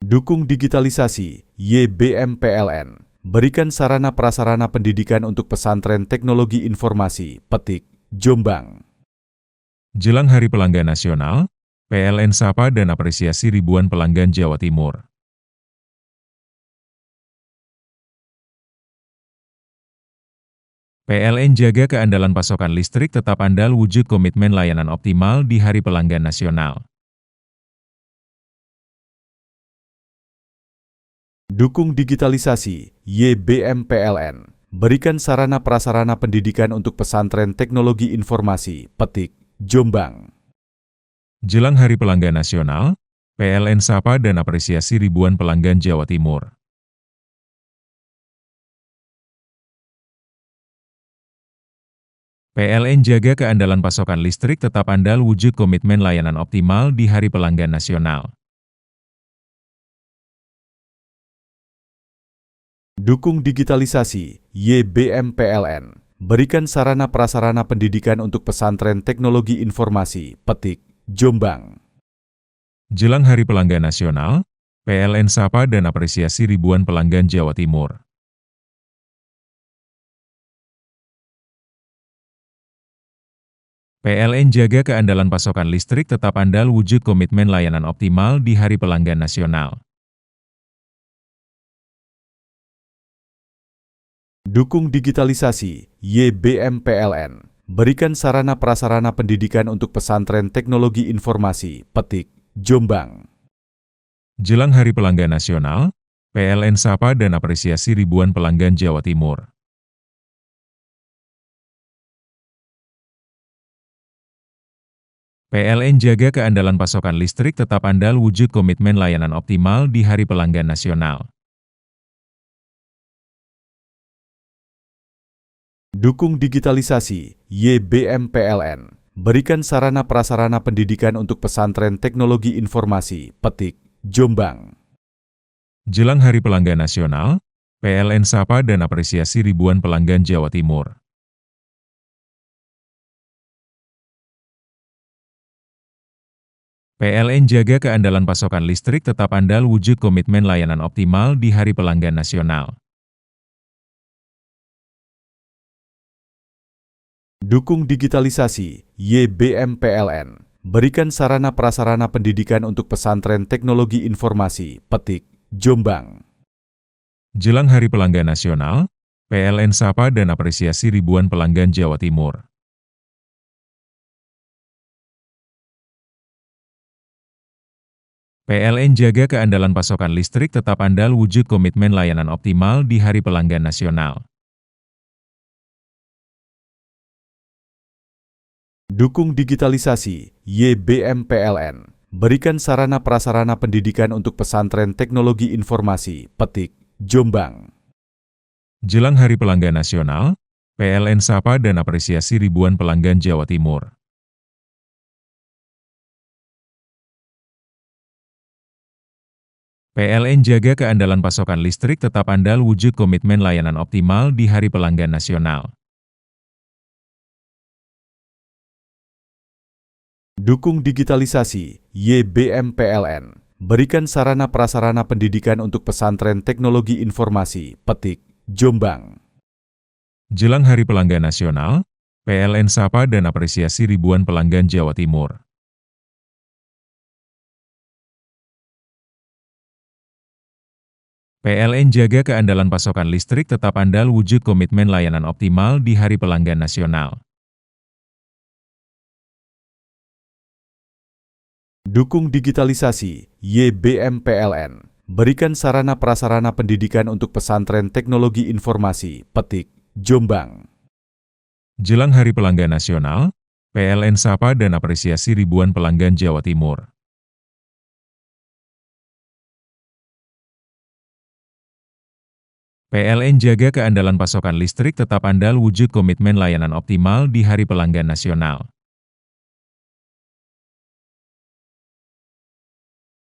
Dukung digitalisasi, YBM PLN. Berikan sarana prasarana pendidikan untuk pesantren teknologi informasi, Petik, Jombang. Jelang Hari Pelanggan Nasional, PLN sapa dan apresiasi ribuan pelanggan Jawa Timur. PLN jaga keandalan pasokan listrik tetap andal wujud komitmen layanan optimal di Hari Pelanggan Nasional. Dukung digitalisasi, YBM PLN. Berikan sarana prasarana pendidikan untuk pesantren teknologi informasi, Petik, Jombang. Jelang Hari Pelanggan Nasional, PLN sapa dan apresiasi ribuan pelanggan Jawa Timur. PLN jaga keandalan pasokan listrik tetap andal wujud komitmen layanan optimal di Hari Pelanggan Nasional. Dukung digitalisasi, YBM PLN. Berikan sarana prasarana pendidikan untuk pesantren teknologi informasi, Petik, Jombang. Jelang Hari Pelanggan Nasional, PLN sapa dan apresiasi ribuan pelanggan Jawa Timur. PLN jaga keandalan pasokan listrik tetap andal wujud komitmen layanan optimal di Hari Pelanggan Nasional. Dukung digitalisasi, YBM PLN. Berikan sarana prasarana pendidikan untuk pesantren teknologi informasi, Petik, Jombang. Jelang Hari Pelanggan Nasional, PLN sapa dan apresiasi ribuan pelanggan Jawa Timur. PLN jaga keandalan pasokan listrik tetap andal wujud komitmen layanan optimal di Hari Pelanggan Nasional. Dukung digitalisasi, YBM PLN. Berikan sarana prasarana pendidikan untuk pesantren teknologi informasi, Petik, Jombang. Jelang Hari Pelanggan Nasional, PLN sapa dan apresiasi ribuan pelanggan Jawa Timur. PLN jaga keandalan pasokan listrik tetap andal wujud komitmen layanan optimal di Hari Pelanggan Nasional. Dukung digitalisasi, YBM PLN. Berikan sarana prasarana pendidikan untuk pesantren teknologi informasi, Petik, Jombang. Jelang Hari Pelanggan Nasional, PLN sapa dan apresiasi ribuan pelanggan Jawa Timur. PLN jaga keandalan pasokan listrik tetap andal wujud komitmen layanan optimal di Hari Pelanggan Nasional. Dukung digitalisasi, YBM PLN. Berikan sarana prasarana pendidikan untuk pesantren teknologi informasi, Petik, Jombang. Jelang Hari Pelanggan Nasional, PLN sapa dan apresiasi ribuan pelanggan Jawa Timur. PLN jaga keandalan pasokan listrik tetap andal wujud komitmen layanan optimal di Hari Pelanggan Nasional. Dukung digitalisasi, YBM PLN. Berikan sarana prasarana pendidikan untuk pesantren teknologi informasi, Petik, Jombang. Jelang Hari Pelanggan Nasional, PLN sapa dan apresiasi ribuan pelanggan Jawa Timur. PLN jaga keandalan pasokan listrik tetap andal wujud komitmen layanan optimal di Hari Pelanggan Nasional. Dukung digitalisasi, YBM PLN. Berikan sarana prasarana pendidikan untuk pesantren teknologi informasi, Petik, Jombang. Jelang Hari Pelanggan Nasional, PLN sapa dan apresiasi ribuan pelanggan Jawa Timur. PLN jaga keandalan pasokan listrik tetap andal wujud komitmen layanan optimal di Hari Pelanggan Nasional.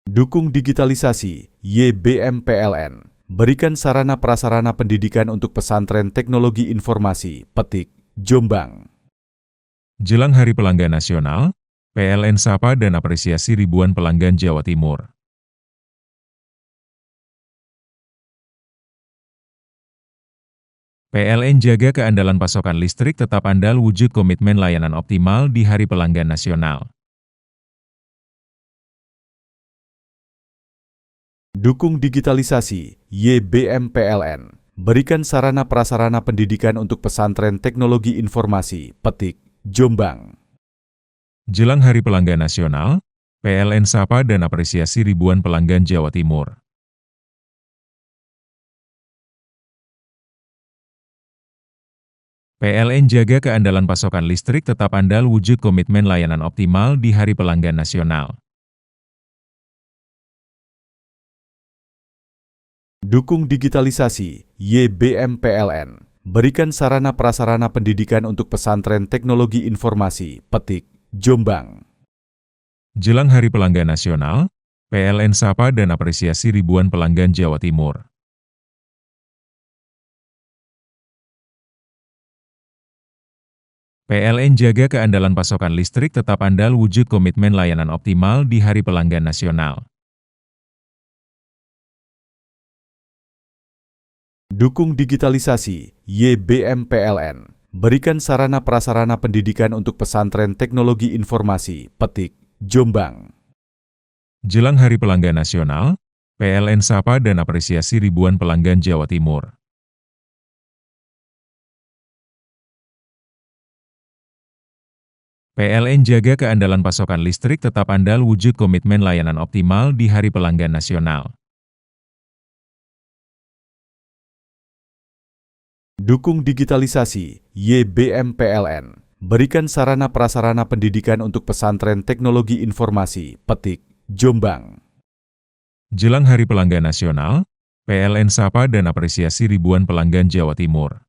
Dukung digitalisasi, YBM PLN. Berikan sarana prasarana pendidikan untuk pesantren teknologi informasi, Petik, Jombang. Jelang Hari Pelanggan Nasional, PLN sapa dan apresiasi ribuan pelanggan Jawa Timur. PLN jaga keandalan pasokan listrik tetap andal wujud komitmen layanan optimal di Hari Pelanggan Nasional. Dukung digitalisasi, YBM PLN. Berikan sarana prasarana pendidikan untuk pesantren teknologi informasi, Petik, Jombang. Jelang Hari Pelanggan Nasional, PLN sapa dan apresiasi ribuan pelanggan Jawa Timur. PLN jaga keandalan pasokan listrik tetap andal wujud komitmen layanan optimal di Hari Pelanggan Nasional. Dukung digitalisasi, YBM PLN. Berikan sarana prasarana pendidikan untuk pesantren teknologi informasi, Petik, Jombang. Jelang Hari Pelanggan Nasional, PLN sapa dan apresiasi ribuan pelanggan Jawa Timur. PLN jaga keandalan pasokan listrik tetap andal wujud komitmen layanan optimal di Hari Pelanggan Nasional. Dukung digitalisasi, YBM PLN. Berikan sarana prasarana pendidikan untuk pesantren teknologi informasi, Petik, Jombang. Jelang Hari Pelanggan Nasional, PLN sapa dan apresiasi ribuan pelanggan Jawa Timur. PLN jaga keandalan pasokan listrik tetap andal wujud komitmen layanan optimal di Hari Pelanggan Nasional. Dukung digitalisasi, YBM PLN. Berikan sarana prasarana pendidikan untuk pesantren teknologi informasi, Petik, Jombang. Jelang Hari Pelanggan Nasional, PLN sapa dan apresiasi ribuan pelanggan Jawa Timur.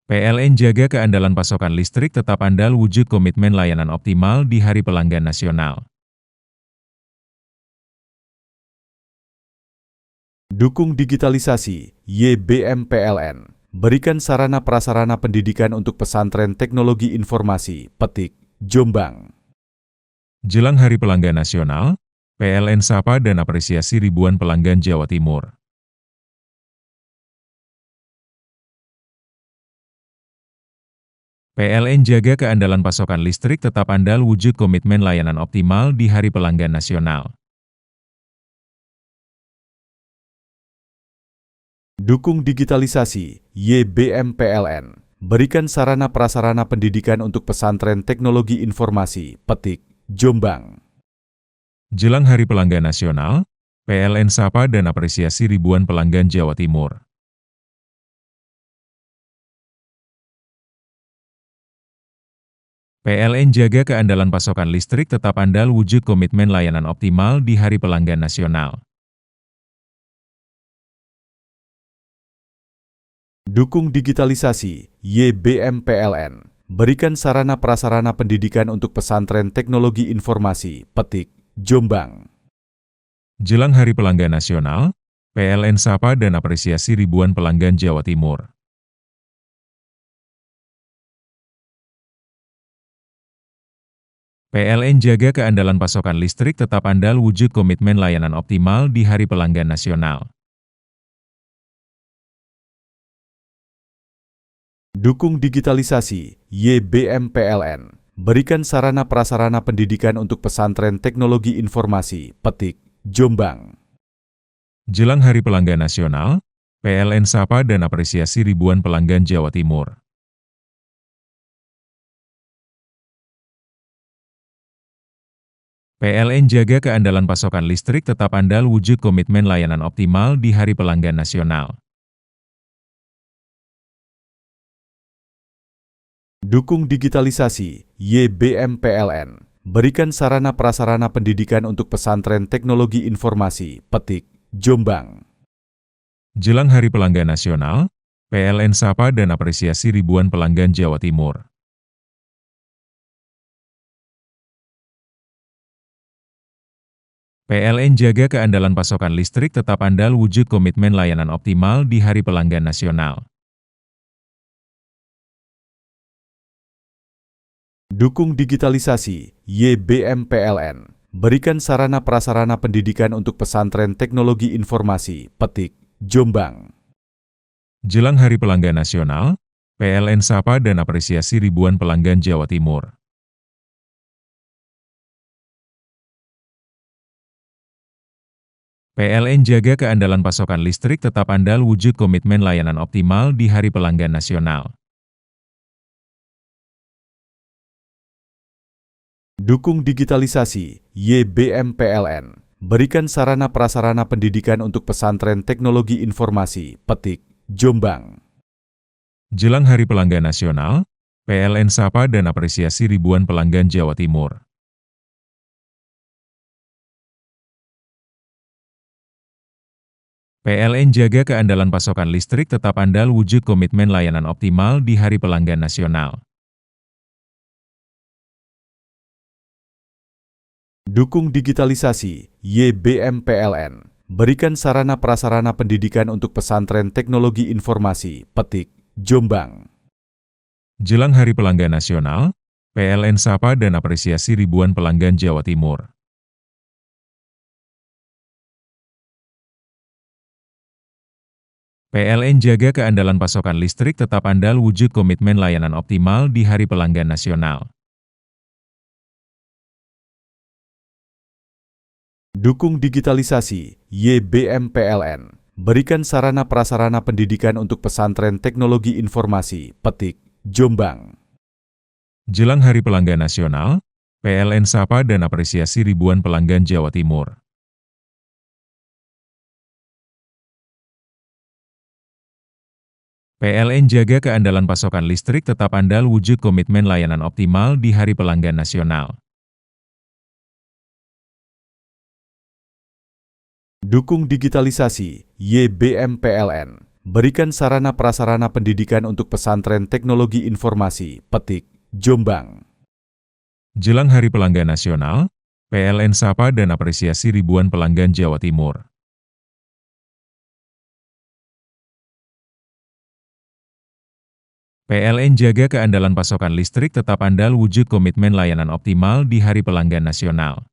PLN jaga keandalan pasokan listrik tetap andal wujud komitmen layanan optimal di Hari Pelanggan Nasional. Dukung digitalisasi, YBM PLN. Berikan sarana prasarana pendidikan untuk pesantren teknologi informasi, Petik, Jombang. Jelang Hari Pelanggan Nasional, PLN sapa dan apresiasi ribuan pelanggan Jawa Timur. PLN jaga keandalan pasokan listrik tetap andal wujud komitmen layanan optimal di Hari Pelanggan Nasional. Dukung digitalisasi, YBM PLN. berikan sarana prasarana pendidikan untuk pesantren teknologi informasi, Petik, Jombang. Jelang Hari Pelanggan Nasional, PLN sapa dan apresiasi ribuan pelanggan Jawa Timur. PLN jaga keandalan pasokan listrik tetap andal wujud komitmen layanan optimal di Hari Pelanggan Nasional. Dukung digitalisasi, YBM PLN. Berikan sarana prasarana pendidikan untuk pesantren teknologi informasi, Petik, Jombang. Jelang Hari Pelanggan Nasional, PLN sapa dan apresiasi ribuan pelanggan Jawa Timur. PLN jaga keandalan pasokan listrik tetap andal wujud komitmen layanan optimal di Hari Pelanggan Nasional. Dukung digitalisasi, YBM PLN. Berikan sarana prasarana pendidikan untuk pesantren teknologi informasi, Petik, Jombang. Jelang Hari Pelanggan Nasional, PLN sapa dan apresiasi ribuan pelanggan Jawa Timur. PLN jaga keandalan pasokan listrik tetap andal wujud komitmen layanan optimal di Hari Pelanggan Nasional. Dukung digitalisasi, YBM PLN. Berikan sarana prasarana pendidikan untuk pesantren teknologi informasi, Petik, Jombang. Jelang Hari Pelanggan Nasional, PLN sapa dan apresiasi ribuan pelanggan Jawa Timur. PLN jaga keandalan pasokan listrik tetap andal wujud komitmen layanan optimal di Hari Pelanggan Nasional. Dukung digitalisasi, YBM PLN. Berikan sarana prasarana pendidikan untuk pesantren teknologi informasi, Petik, Jombang. Jelang Hari Pelanggan Nasional, PLN sapa dan apresiasi ribuan pelanggan Jawa Timur. PLN jaga keandalan pasokan listrik tetap andal wujud komitmen layanan optimal di Hari Pelanggan Nasional. Dukung digitalisasi, YBM PLN. Berikan sarana prasarana pendidikan untuk pesantren teknologi informasi, Petik, Jombang. Jelang Hari Pelanggan Nasional, PLN sapa dan apresiasi ribuan pelanggan Jawa Timur. PLN jaga keandalan pasokan listrik tetap andal wujud komitmen layanan optimal di Hari Pelanggan Nasional. Dukung digitalisasi, YBM PLN. Berikan sarana prasarana pendidikan untuk pesantren teknologi informasi, Petik, Jombang. Jelang Hari Pelanggan Nasional, PLN sapa dan apresiasi ribuan pelanggan Jawa Timur. PLN jaga keandalan pasokan listrik tetap andal wujud komitmen layanan optimal di Hari Pelanggan Nasional. Dukung digitalisasi, YBM PLN. Berikan sarana prasarana pendidikan untuk pesantren teknologi informasi, Petik, Jombang. Jelang Hari Pelanggan Nasional, PLN sapa dan apresiasi ribuan pelanggan Jawa Timur. PLN jaga keandalan pasokan listrik tetap andal wujud komitmen layanan optimal di Hari Pelanggan Nasional. Dukung digitalisasi, YBM PLN. Berikan sarana prasarana pendidikan untuk pesantren teknologi informasi, Petik, Jombang. Jelang Hari Pelanggan Nasional, PLN sapa dan apresiasi ribuan pelanggan Jawa Timur. PLN jaga keandalan pasokan listrik tetap andal wujud komitmen layanan optimal di Hari Pelanggan Nasional.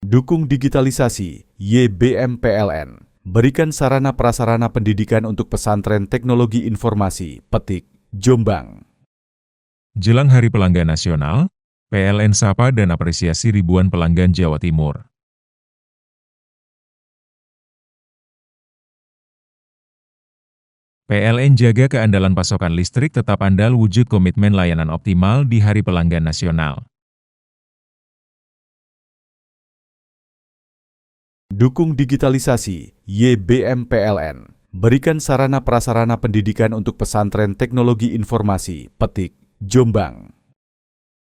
Dukung digitalisasi, YBM PLN. Berikan sarana prasarana pendidikan untuk pesantren teknologi informasi, Petik, Jombang. Jelang Hari Pelanggan Nasional, PLN sapa dan apresiasi ribuan pelanggan Jawa Timur. PLN jaga keandalan pasokan listrik tetap andal wujud komitmen layanan optimal di Hari Pelanggan Nasional. Dukung digitalisasi, YBM PLN. Berikan sarana prasarana pendidikan untuk pesantren teknologi informasi, Petik, Jombang.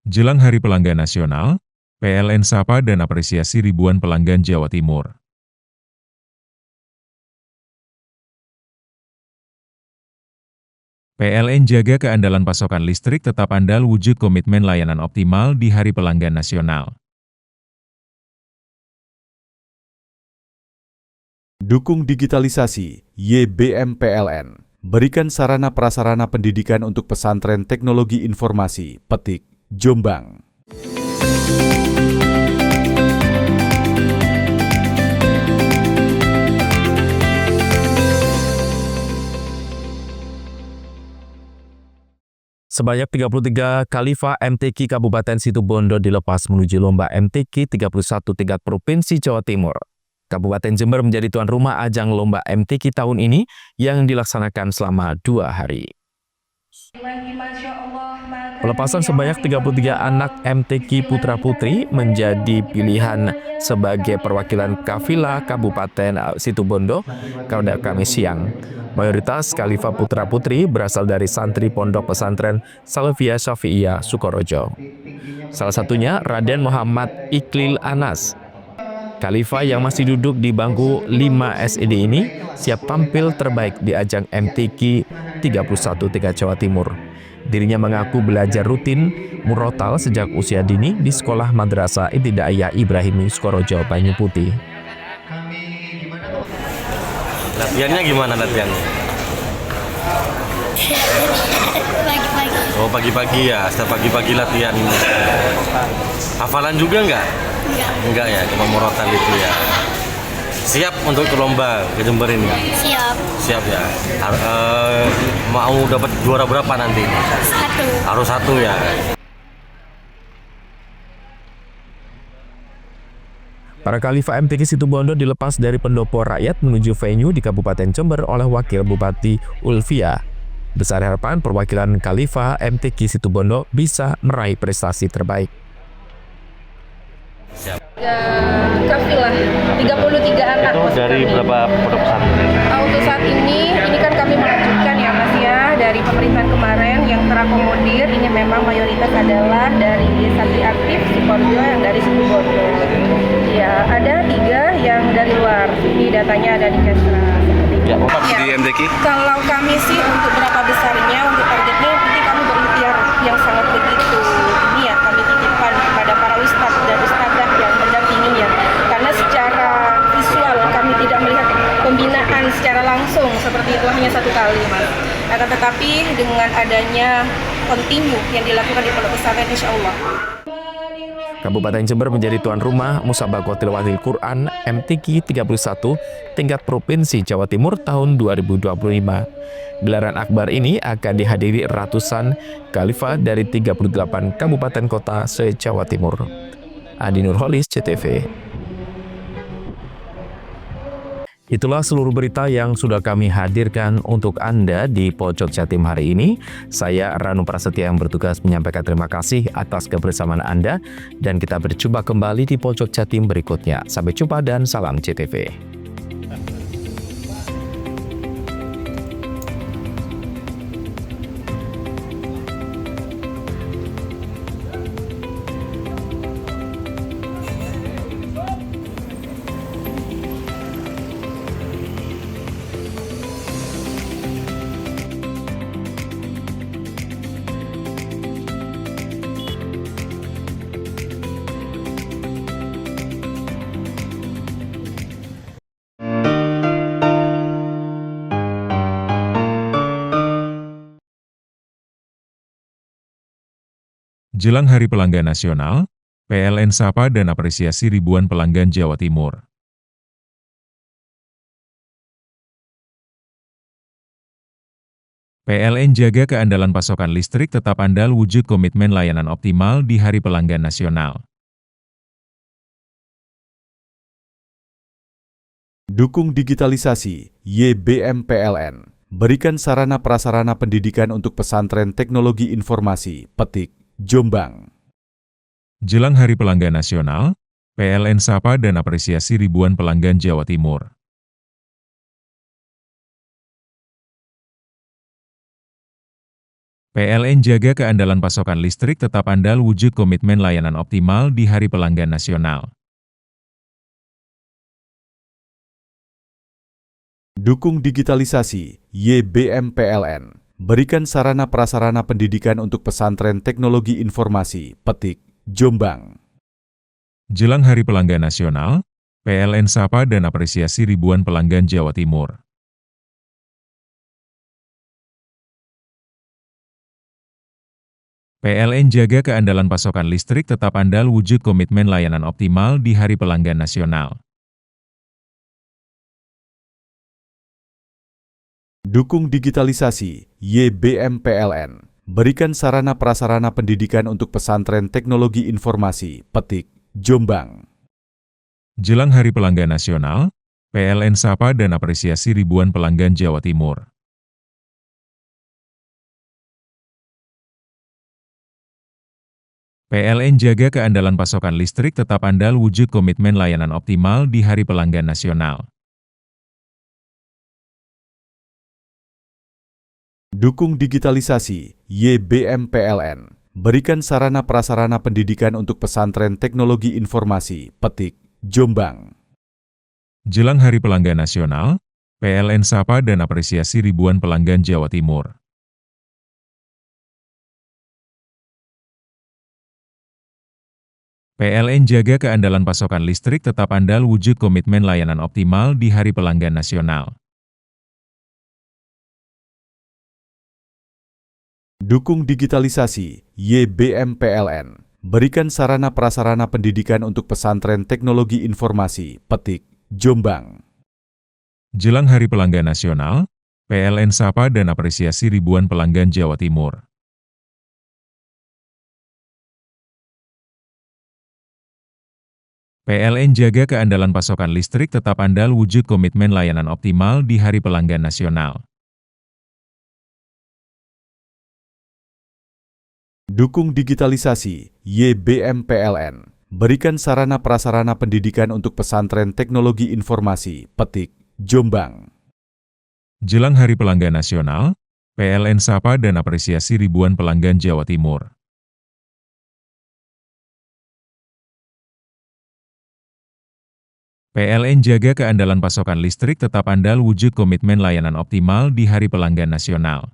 Jelang Hari Pelanggan Nasional, PLN sapa dan apresiasi ribuan pelanggan Jawa Timur. PLN jaga keandalan pasokan listrik tetap andal wujud komitmen layanan optimal di Hari Pelanggan Nasional. Dukung digitalisasi, YBM PLN. Berikan sarana prasarana pendidikan untuk pesantren teknologi informasi, Petik, Jombang. Sebanyak 33 Khalifah MTQ Kabupaten Situbondo dilepas menuju lomba MTQ 31 tingkat Provinsi Jawa Timur. Kabupaten Jember menjadi tuan rumah ajang lomba MTQ tahun ini yang dilaksanakan selama 2 hari. Pelepasan sebanyak 33 anak MTQ putra-putri menjadi pilihan sebagai perwakilan kafilah Kabupaten Situbondo pada Kamis siang. Mayoritas Khalifah putra-putri berasal dari santri Pondok Pesantren Salafiyah Syafi'iyah Sukorojo. Salah satunya Raden Muhammad Iqlil Anas. Khalifah yang masih duduk di bangku 5 SED ini siap tampil terbaik di ajang MTQ 31 tingkat Jawa Timur. Dirinya mengaku belajar rutin murotal sejak usia dini di sekolah Madrasah Ibtidaiyah Ibrahim Sukorojo Banyu Putih. Latihannya gimana latihannya? Pagi-pagi. Oh pagi-pagi ya, setiap pagi-pagi latihan. Hafalan juga enggak? Enggak ya, cuma murotal itu ya. Siap untuk ke lomba ke Jember ini? Siap. Siap ya. Mau dapat juara berapa nanti? 1. Harus 1 ya. Para Khalifah MTQ Situbondo dilepas dari pendopo rakyat menuju venue di Kabupaten Jember oleh Wakil Bupati Ulfia. Besar harapan perwakilan Khalifah MTQ Situbondo bisa meraih prestasi terbaik. Kafilah 33 anak. Itu dari berapa pondok pesantren? Untuk saat ini kan kami melanjutkan ya Mas ya dari pemerintahan kemarin yang terakomodir. Ini memang mayoritas adalah dari santri aktif Sukoharjo yang dari Situbondo. Ya ada 3 yang dari luar. Ini datanya ada di Kesra. Ya, di MTQ? Kalau kami sih untuk berapa besarnya untuk targetnya nanti kami berikhtiar yang sangat begitu. Ini ya kami titipkan kepada para ustadz dan ustadzah yang mendampinginya. Karena secara visual kami tidak melihat pembinaan secara langsung seperti itu hanya 1 kali, Mas. Akan tetapi dengan adanya kontinu yang dilakukan di pondok pesantren, insya Allah. Kabupaten Jember menjadi tuan rumah Musabaqah Tilawatil Quran MTQ 31 tingkat Provinsi Jawa Timur tahun 2025. Gelaran akbar ini akan dihadiri ratusan Khalifah dari 38 kabupaten kota se-Jawa Timur. Adi Nurholis, CTV. Itulah seluruh berita yang sudah kami hadirkan untuk Anda di Pojok Jatim hari ini. Saya Ranu Prasetya yang bertugas menyampaikan terima kasih atas kebersamaan Anda dan kita berjumpa kembali di Pojok Jatim berikutnya. Sampai jumpa dan salam CTV. Jelang Hari Pelanggan Nasional, PLN sapa dan apresiasi ribuan pelanggan Jawa Timur. PLN jaga keandalan pasokan listrik tetap andal wujud komitmen layanan optimal di Hari Pelanggan Nasional. Dukung digitalisasi, YBM PLN. berikan sarana prasarana pendidikan untuk pesantren teknologi informasi, Petik, Jombang. Jelang Hari Pelanggan Nasional, PLN sapa dan apresiasi ribuan pelanggan Jawa Timur. PLN jaga keandalan pasokan listrik tetap andal wujud komitmen layanan optimal di Hari Pelanggan Nasional. Dukung digitalisasi, YBM PLN. Berikan sarana prasarana pendidikan untuk pesantren teknologi informasi, Petik, Jombang. Jelang Hari Pelanggan Nasional, PLN sapa dan apresiasi ribuan pelanggan Jawa Timur. PLN jaga keandalan pasokan listrik tetap andal wujud komitmen layanan optimal di Hari Pelanggan Nasional. Dukung digitalisasi, YBM PLN. Berikan sarana prasarana pendidikan untuk pesantren teknologi informasi, Petik, Jombang. Jelang Hari Pelanggan Nasional, PLN sapa dan apresiasi ribuan pelanggan Jawa Timur. PLN jaga keandalan pasokan listrik tetap andal wujud komitmen layanan optimal di Hari Pelanggan Nasional. Dukung digitalisasi, YBM PLN. Berikan sarana prasarana pendidikan untuk pesantren teknologi informasi, Petik, Jombang. Jelang Hari Pelanggan Nasional, PLN sapa dan apresiasi ribuan pelanggan Jawa Timur. PLN jaga keandalan pasokan listrik tetap andal wujud komitmen layanan optimal di Hari Pelanggan Nasional. Dukung digitalisasi, YBM PLN. Berikan sarana prasarana pendidikan untuk pesantren teknologi informasi, Petik, Jombang. Jelang Hari Pelanggan Nasional, PLN sapa dan apresiasi ribuan pelanggan Jawa Timur. PLN jaga keandalan pasokan listrik tetap andal wujud komitmen layanan optimal di Hari Pelanggan Nasional. Dukung digitalisasi, YBM PLN. Berikan sarana prasarana pendidikan untuk pesantren teknologi informasi, Petik, Jombang. Jelang Hari Pelanggan Nasional, PLN sapa dan apresiasi ribuan pelanggan Jawa Timur. PLN jaga keandalan pasokan listrik tetap andal wujud komitmen layanan optimal di Hari Pelanggan Nasional.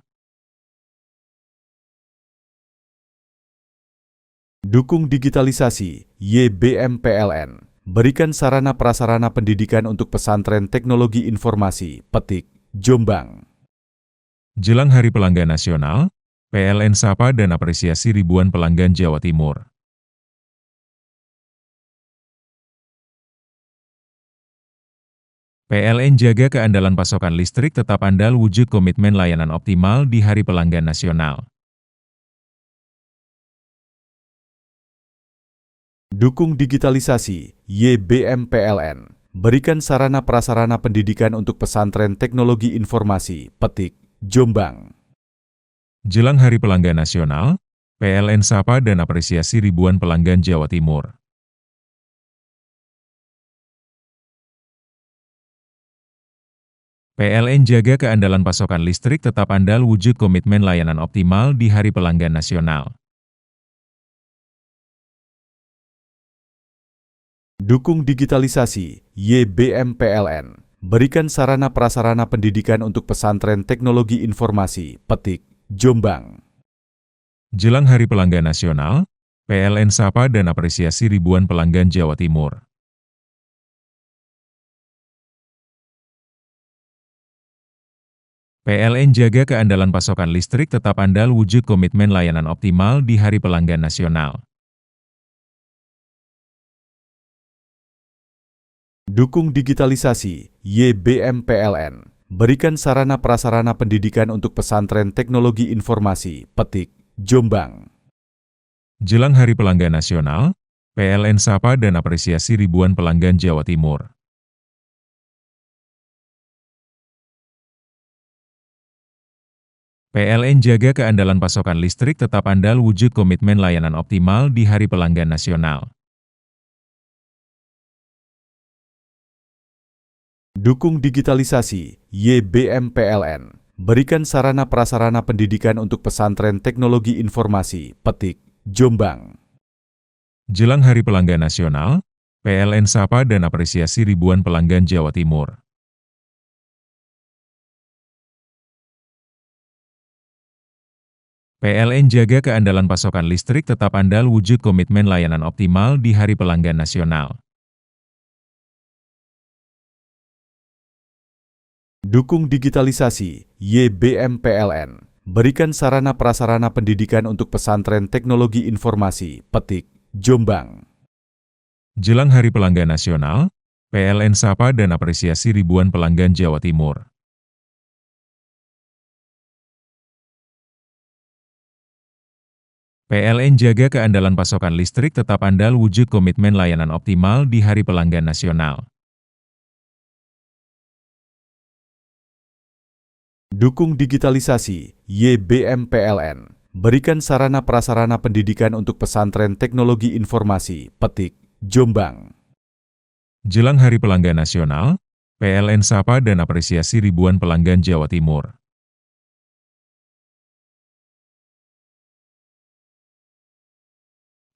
Dukung digitalisasi, YBM PLN. Berikan sarana prasarana pendidikan untuk pesantren teknologi informasi, Petik, Jombang. Jelang Hari Pelanggan Nasional, PLN sapa dan apresiasi ribuan pelanggan Jawa Timur. PLN jaga keandalan pasokan listrik tetap andal wujud komitmen layanan optimal di Hari Pelanggan Nasional. Dukung digitalisasi, YBM PLN. Berikan sarana prasarana pendidikan untuk pesantren teknologi informasi, Petik, Jombang. Jelang Hari Pelanggan Nasional, PLN sapa dan apresiasi ribuan pelanggan Jawa Timur. PLN jaga keandalan pasokan listrik tetap andal wujud komitmen layanan optimal di Hari Pelanggan Nasional. Dukung digitalisasi, YBM PLN. Berikan sarana prasarana pendidikan untuk pesantren teknologi informasi, Petik, Jombang. Jelang Hari Pelanggan Nasional, PLN sapa dan apresiasi ribuan pelanggan Jawa Timur. PLN jaga keandalan pasokan listrik tetap andal wujud komitmen layanan optimal di Hari Pelanggan Nasional. Dukung digitalisasi, YBM PLN. Berikan sarana prasarana pendidikan untuk pesantren teknologi informasi, Petik, Jombang. Jelang Hari Pelanggan Nasional, PLN sapa dan apresiasi ribuan pelanggan Jawa Timur. PLN jaga keandalan pasokan listrik tetap andal wujud komitmen layanan optimal di Hari Pelanggan Nasional. Dukung digitalisasi, YBM PLN. Berikan sarana prasarana pendidikan untuk pesantren teknologi informasi, Petik, Jombang. Jelang Hari Pelanggan Nasional, PLN sapa dan apresiasi ribuan pelanggan Jawa Timur. PLN jaga keandalan pasokan listrik tetap andal wujud komitmen layanan optimal di Hari Pelanggan Nasional. Dukung digitalisasi, YBM PLN. Berikan sarana prasarana pendidikan untuk pesantren teknologi informasi, Petik, Jombang. Jelang Hari Pelanggan Nasional, PLN sapa dan apresiasi ribuan pelanggan Jawa Timur. PLN jaga keandalan pasokan listrik tetap andal wujud komitmen layanan optimal di Hari Pelanggan Nasional. Dukung digitalisasi, YBM PLN. Berikan sarana prasarana pendidikan untuk pesantren teknologi informasi, Petik, Jombang. Jelang Hari Pelanggan Nasional, PLN sapa dan apresiasi ribuan pelanggan Jawa Timur.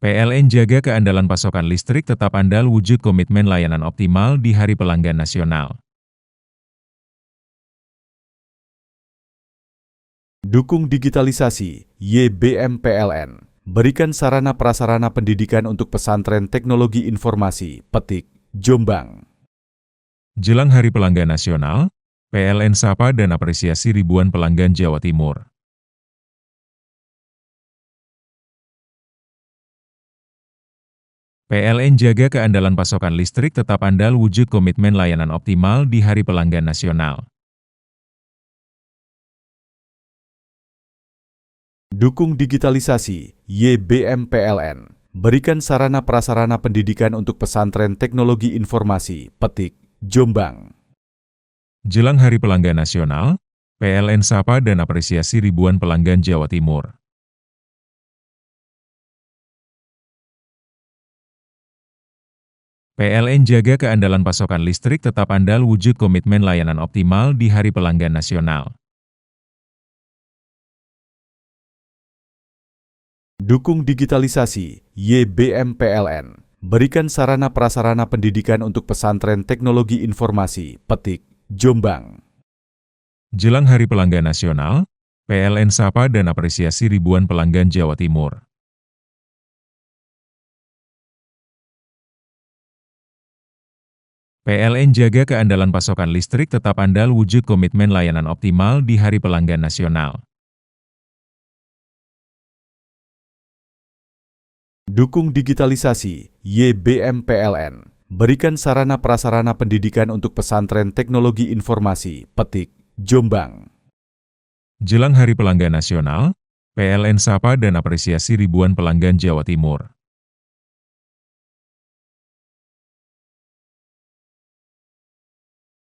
PLN jaga keandalan pasokan listrik tetap andal wujud komitmen layanan optimal di Hari Pelanggan Nasional. Dukung digitalisasi, YBM PLN. Berikan sarana prasarana pendidikan untuk pesantren teknologi informasi, Petik, Jombang. Jelang Hari Pelanggan Nasional, PLN sapa dan apresiasi ribuan pelanggan Jawa Timur. PLN jaga keandalan pasokan listrik tetap andal wujud komitmen layanan optimal di Hari Pelanggan Nasional. Dukung digitalisasi, YBM PLN. Berikan sarana prasarana pendidikan untuk pesantren teknologi informasi, Petik, Jombang. Jelang Hari Pelanggan Nasional, PLN sapa dan apresiasi ribuan pelanggan Jawa Timur. PLN jaga keandalan pasokan listrik tetap andal wujud komitmen layanan optimal di Hari Pelanggan Nasional. Dukung digitalisasi, YBM PLN. Berikan sarana prasarana pendidikan untuk pesantren teknologi informasi, Petik, Jombang. Jelang Hari Pelanggan Nasional, PLN sapa dan apresiasi ribuan pelanggan Jawa Timur. PLN jaga keandalan pasokan listrik tetap andal wujud komitmen layanan optimal di Hari Pelanggan Nasional. Dukung digitalisasi, YBM PLN. Berikan sarana prasarana pendidikan untuk pesantren teknologi informasi, Petik, Jombang. Jelang Hari Pelanggan Nasional, PLN sapa dan apresiasi ribuan pelanggan Jawa Timur.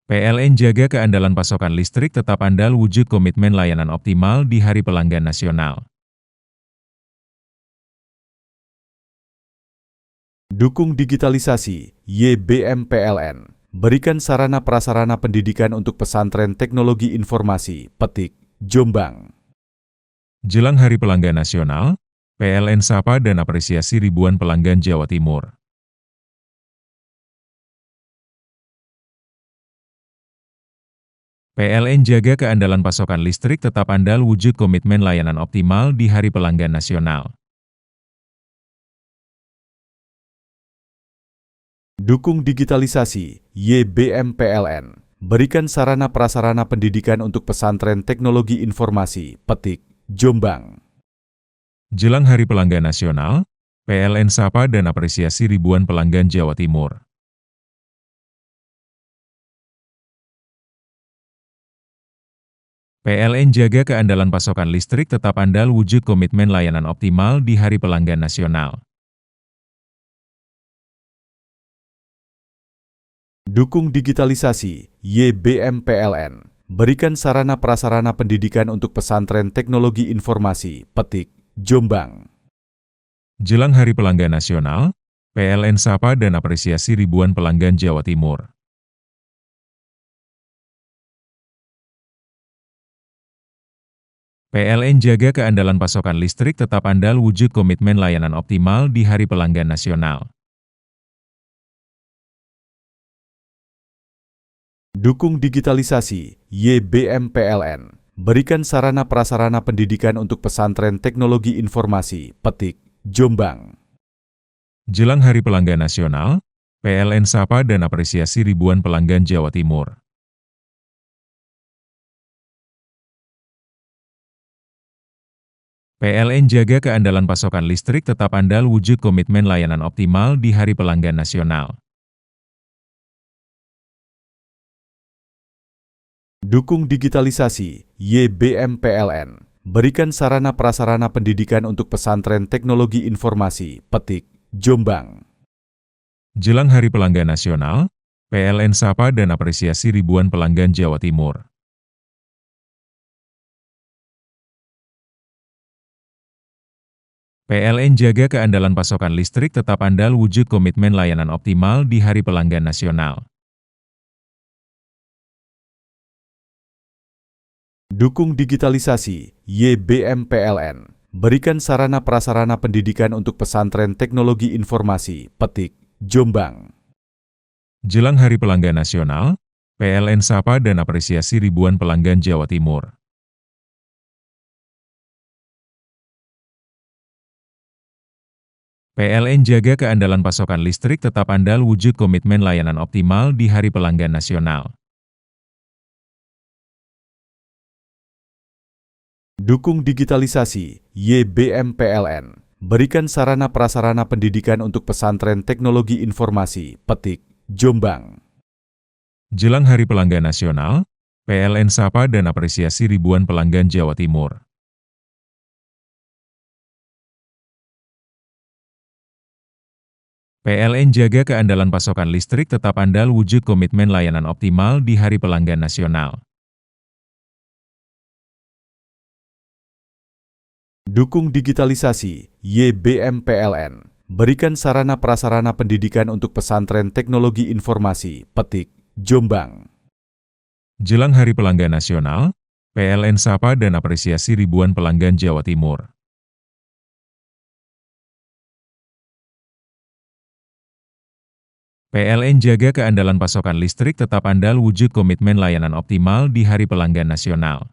PLN jaga keandalan pasokan listrik tetap andal wujud komitmen layanan optimal di Hari Pelanggan Nasional. Dukung digitalisasi, YBM PLN. Berikan sarana prasarana pendidikan untuk pesantren teknologi informasi, Petik, Jombang. Jelang Hari Pelanggan Nasional, PLN sapa dan apresiasi ribuan pelanggan Jawa Timur. PLN jaga keandalan pasokan listrik tetap andal wujud komitmen layanan optimal di Hari Pelanggan Nasional. Dukung digitalisasi, YBM PLN. Berikan sarana prasarana pendidikan untuk pesantren teknologi informasi, Petik, Jombang. Jelang Hari Pelanggan Nasional, PLN sapa dan apresiasi ribuan pelanggan Jawa Timur. PLN jaga keandalan pasokan listrik tetap andal wujud komitmen layanan optimal di Hari Pelanggan Nasional. Dukung digitalisasi, YBM PLN. berikan sarana prasarana pendidikan untuk pesantren teknologi informasi, Petik, Jombang. Jelang Hari Pelanggan Nasional, PLN sapa dan apresiasi ribuan pelanggan Jawa Timur. PLN jaga keandalan pasokan listrik tetap andal wujud komitmen layanan optimal di Hari Pelanggan Nasional. Dukung digitalisasi, YBM PLN. Berikan sarana prasarana pendidikan untuk pesantren teknologi informasi, Petik, Jombang. Jelang Hari Pelanggan Nasional, PLN sapa dan apresiasi ribuan pelanggan Jawa Timur. PLN jaga keandalan pasokan listrik tetap andal wujud komitmen layanan optimal di Hari Pelanggan Nasional. Dukung digitalisasi, YBM PLN. Berikan sarana prasarana pendidikan untuk pesantren teknologi informasi, Petik, Jombang. Jelang Hari Pelanggan Nasional, PLN sapa dan apresiasi ribuan pelanggan Jawa Timur. PLN jaga keandalan pasokan listrik tetap andal wujud komitmen layanan optimal di Hari Pelanggan Nasional. Dukung digitalisasi, YBM PLN. Berikan sarana prasarana pendidikan untuk pesantren teknologi informasi, Petik, Jombang. Jelang Hari Pelanggan Nasional, PLN sapa dan apresiasi ribuan pelanggan Jawa Timur. PLN jaga keandalan pasokan listrik tetap andal wujud komitmen layanan optimal di Hari Pelanggan Nasional. Dukung digitalisasi, YBM PLN. Berikan sarana prasarana pendidikan untuk pesantren teknologi informasi, Petik, Jombang. Jelang Hari Pelanggan Nasional, PLN sapa dan apresiasi ribuan pelanggan Jawa Timur. PLN jaga keandalan pasokan listrik tetap andal wujud komitmen layanan optimal di Hari Pelanggan Nasional. Dukung digitalisasi, YBM PLN. Berikan sarana prasarana pendidikan untuk pesantren teknologi informasi, Petik, Jombang. Jelang Hari Pelanggan Nasional, PLN sapa dan apresiasi ribuan pelanggan Jawa Timur. PLN jaga keandalan pasokan listrik tetap andal wujud komitmen layanan optimal di Hari Pelanggan Nasional.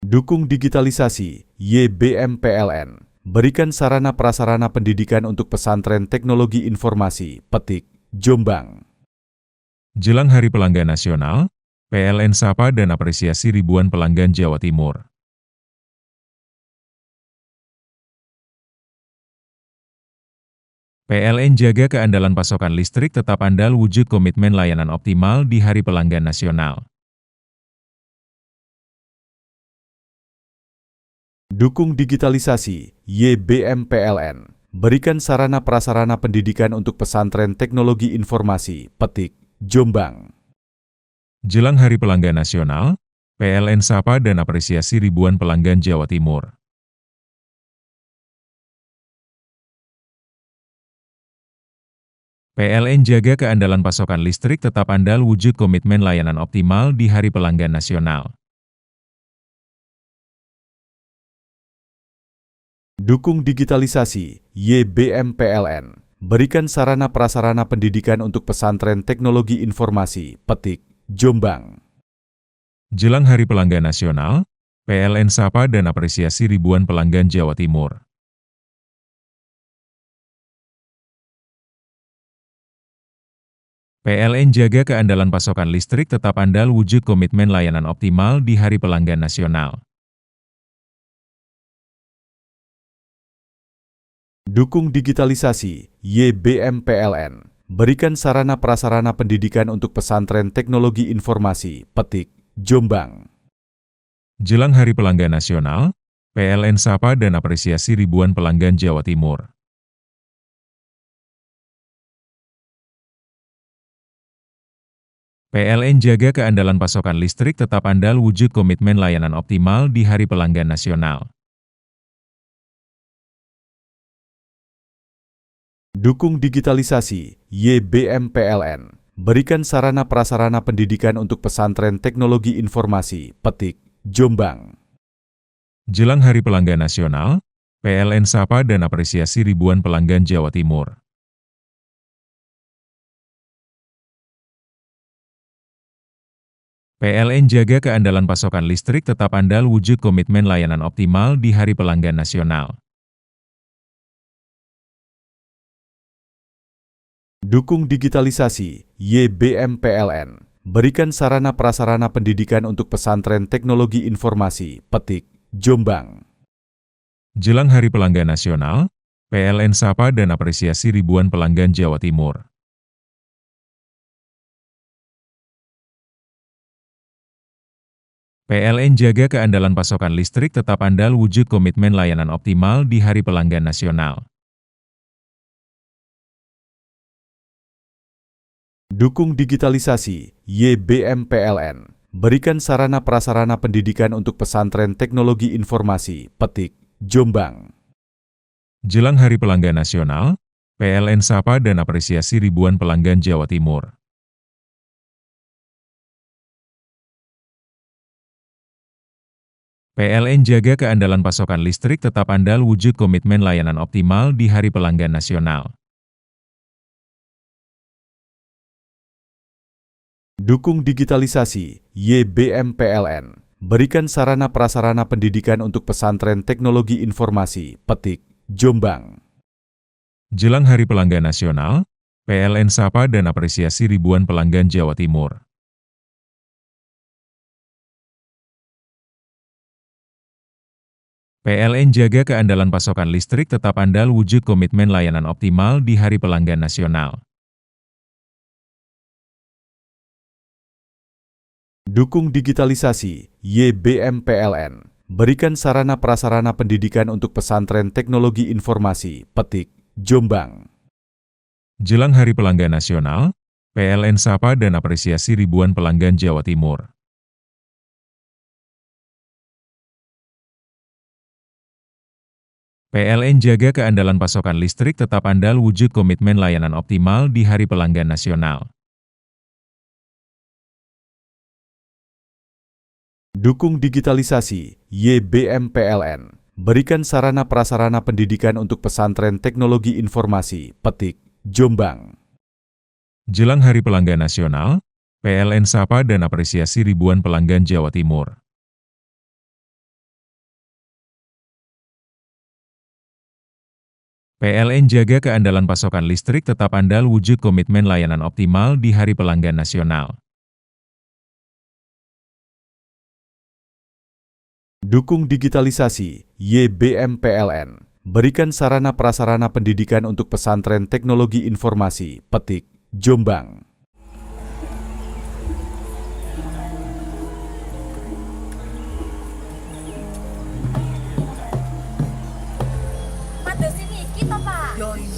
Dukung digitalisasi, YBM PLN. Berikan sarana prasarana pendidikan untuk pesantren teknologi informasi, Petik, Jombang. Jelang Hari Pelanggan Nasional, PLN sapa dan apresiasi ribuan pelanggan Jawa Timur. PLN jaga keandalan pasokan listrik tetap andal wujud komitmen layanan optimal di Hari Pelanggan Nasional. Dukung digitalisasi, YBM PLN. Berikan sarana prasarana pendidikan untuk pesantren teknologi informasi, Petik, Jombang. Jelang Hari Pelanggan Nasional, PLN sapa dan apresiasi ribuan pelanggan Jawa Timur. PLN jaga keandalan pasokan listrik tetap andal wujud komitmen layanan optimal di Hari Pelanggan Nasional. Dukung digitalisasi, YBM PLN. Berikan sarana prasarana pendidikan untuk pesantren teknologi informasi, Petik, Jombang. Jelang Hari Pelanggan Nasional, PLN sapa dan apresiasi ribuan pelanggan Jawa Timur. PLN jaga keandalan pasokan listrik tetap andal wujud komitmen layanan optimal di Hari Pelanggan Nasional. Dukung digitalisasi, YBM PLN. Berikan sarana prasarana pendidikan untuk pesantren teknologi informasi, Petik, Jombang. Jelang Hari Pelanggan Nasional, PLN sapa dan apresiasi ribuan pelanggan Jawa Timur. PLN jaga keandalan pasokan listrik tetap andal wujud komitmen layanan optimal di Hari Pelanggan Nasional. Dukung digitalisasi, YBM PLN. Berikan sarana prasarana pendidikan untuk pesantren teknologi informasi, Petik, Jombang. Jelang Hari Pelanggan Nasional, PLN sapa dan apresiasi ribuan pelanggan Jawa Timur. PLN jaga keandalan pasokan listrik tetap andal wujud komitmen layanan optimal di Hari Pelanggan Nasional. Dukung digitalisasi, YBM PLN. Berikan sarana prasarana pendidikan untuk pesantren teknologi informasi, Petik, Jombang. Jelang Hari Pelanggan Nasional, PLN sapa dan apresiasi ribuan pelanggan Jawa Timur. PLN jaga keandalan pasokan listrik tetap andal wujud komitmen layanan optimal di Hari Pelanggan Nasional. Dukung digitalisasi, YBM PLN. Berikan sarana prasarana pendidikan untuk pesantren teknologi informasi, Petik, Jombang. Jelang Hari Pelanggan Nasional, PLN sapa dan apresiasi ribuan pelanggan Jawa Timur. PLN jaga keandalan pasokan listrik tetap andal wujud komitmen layanan optimal di Hari Pelanggan Nasional. Dukung digitalisasi, YBM PLN. Berikan sarana prasarana pendidikan untuk pesantren teknologi informasi, Petik, Jombang. Jelang Hari Pelanggan Nasional, PLN sapa dan apresiasi ribuan pelanggan Jawa Timur. PLN jaga keandalan pasokan listrik tetap andal wujud komitmen layanan optimal di Hari Pelanggan Nasional. Dukung digitalisasi, YBM PLN. Berikan sarana prasarana pendidikan untuk pesantren teknologi informasi, Petik, Jombang. Jelang Hari Pelanggan Nasional, PLN sapa dan apresiasi ribuan pelanggan Jawa Timur. PLN jaga keandalan pasokan listrik tetap andal wujud komitmen layanan optimal di Hari Pelanggan Nasional. Dukung digitalisasi, YBM PLN. Berikan sarana prasarana pendidikan untuk pesantren teknologi informasi, Petik, Jombang. Jelang Hari Pelanggan Nasional, PLN sapa dan apresiasi ribuan pelanggan Jawa Timur. PLN jaga keandalan pasokan listrik tetap andal wujud komitmen layanan optimal di Hari Pelanggan Nasional. Dukung digitalisasi, YBM PLN. Berikan sarana prasarana pendidikan untuk pesantren teknologi informasi, Petik, Jombang. Pada sini kita, Pak. Yo iya.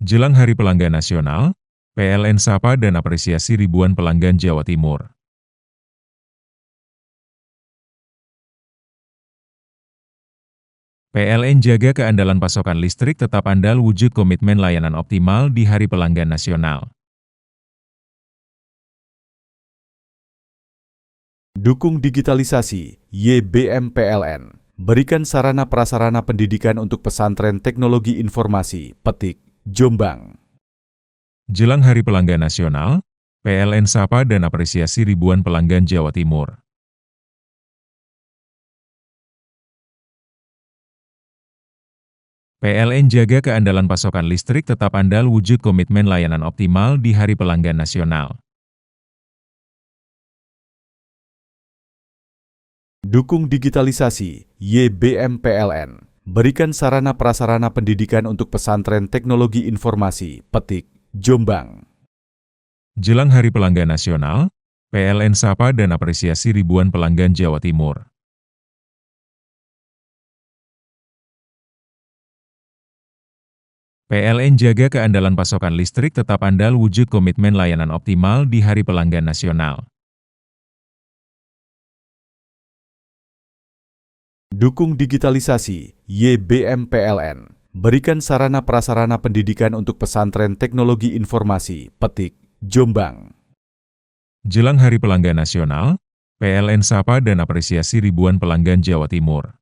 Jelang Hari Pelanggan Nasional, PLN sapa dan apresiasi ribuan pelanggan Jawa Timur. PLN jaga keandalan pasokan listrik tetap andal wujud komitmen layanan optimal di Hari Pelanggan Nasional. Dukung digitalisasi, YBM PLN. Berikan sarana prasarana pendidikan untuk pesantren teknologi informasi, Petik, Jombang. Jelang Hari Pelanggan Nasional, PLN sapa dan apresiasi ribuan pelanggan Jawa Timur. PLN jaga keandalan pasokan listrik tetap andal wujud komitmen layanan optimal di Hari Pelanggan Nasional. Dukung digitalisasi, YBM PLN. Berikan sarana prasarana pendidikan untuk pesantren teknologi informasi, Petik, Jombang. Jelang Hari Pelanggan Nasional, PLN sapa dan apresiasi ribuan pelanggan Jawa Timur. PLN jaga keandalan pasokan listrik tetap andal wujud komitmen layanan optimal di Hari Pelanggan Nasional. Dukung digitalisasi, YBM PLN. Berikan sarana prasarana pendidikan untuk pesantren teknologi informasi, Petik, Jombang. Jelang Hari Pelanggan Nasional, PLN sapa dan apresiasi ribuan pelanggan Jawa Timur.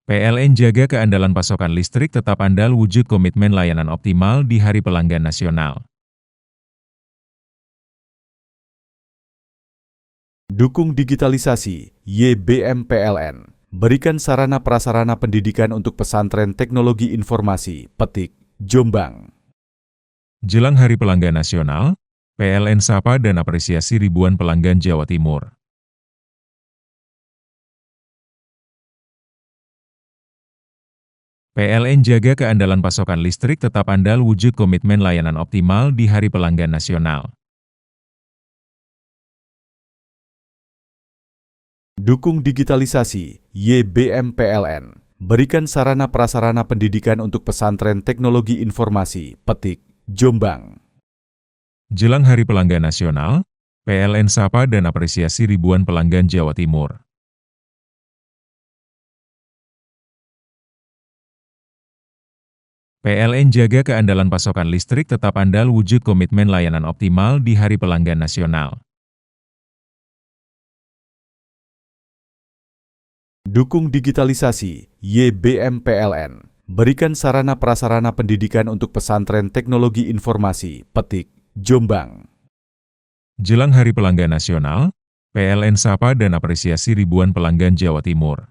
PLN jaga keandalan pasokan listrik tetap andal wujud komitmen layanan optimal di Hari Pelanggan Nasional. Dukung digitalisasi, YBM PLN. Berikan sarana prasarana pendidikan untuk pesantren teknologi informasi, Petik, Jombang. Jelang Hari Pelanggan Nasional, PLN sapa dan apresiasi ribuan pelanggan Jawa Timur. PLN jaga keandalan pasokan listrik tetap andal wujud komitmen layanan optimal di Hari Pelanggan Nasional. Dukung digitalisasi, YBM PLN. Berikan sarana prasarana pendidikan untuk pesantren teknologi informasi, Petik, Jombang. Jelang Hari Pelanggan Nasional, PLN sapa dan apresiasi ribuan pelanggan Jawa Timur. PLN jaga keandalan pasokan listrik tetap andal wujud komitmen layanan optimal di Hari Pelanggan Nasional. Dukung digitalisasi, YBM PLN. Berikan sarana prasarana pendidikan untuk pesantren teknologi informasi, Petik, Jombang. Jelang Hari Pelanggan Nasional, PLN sapa dan apresiasi ribuan pelanggan Jawa Timur.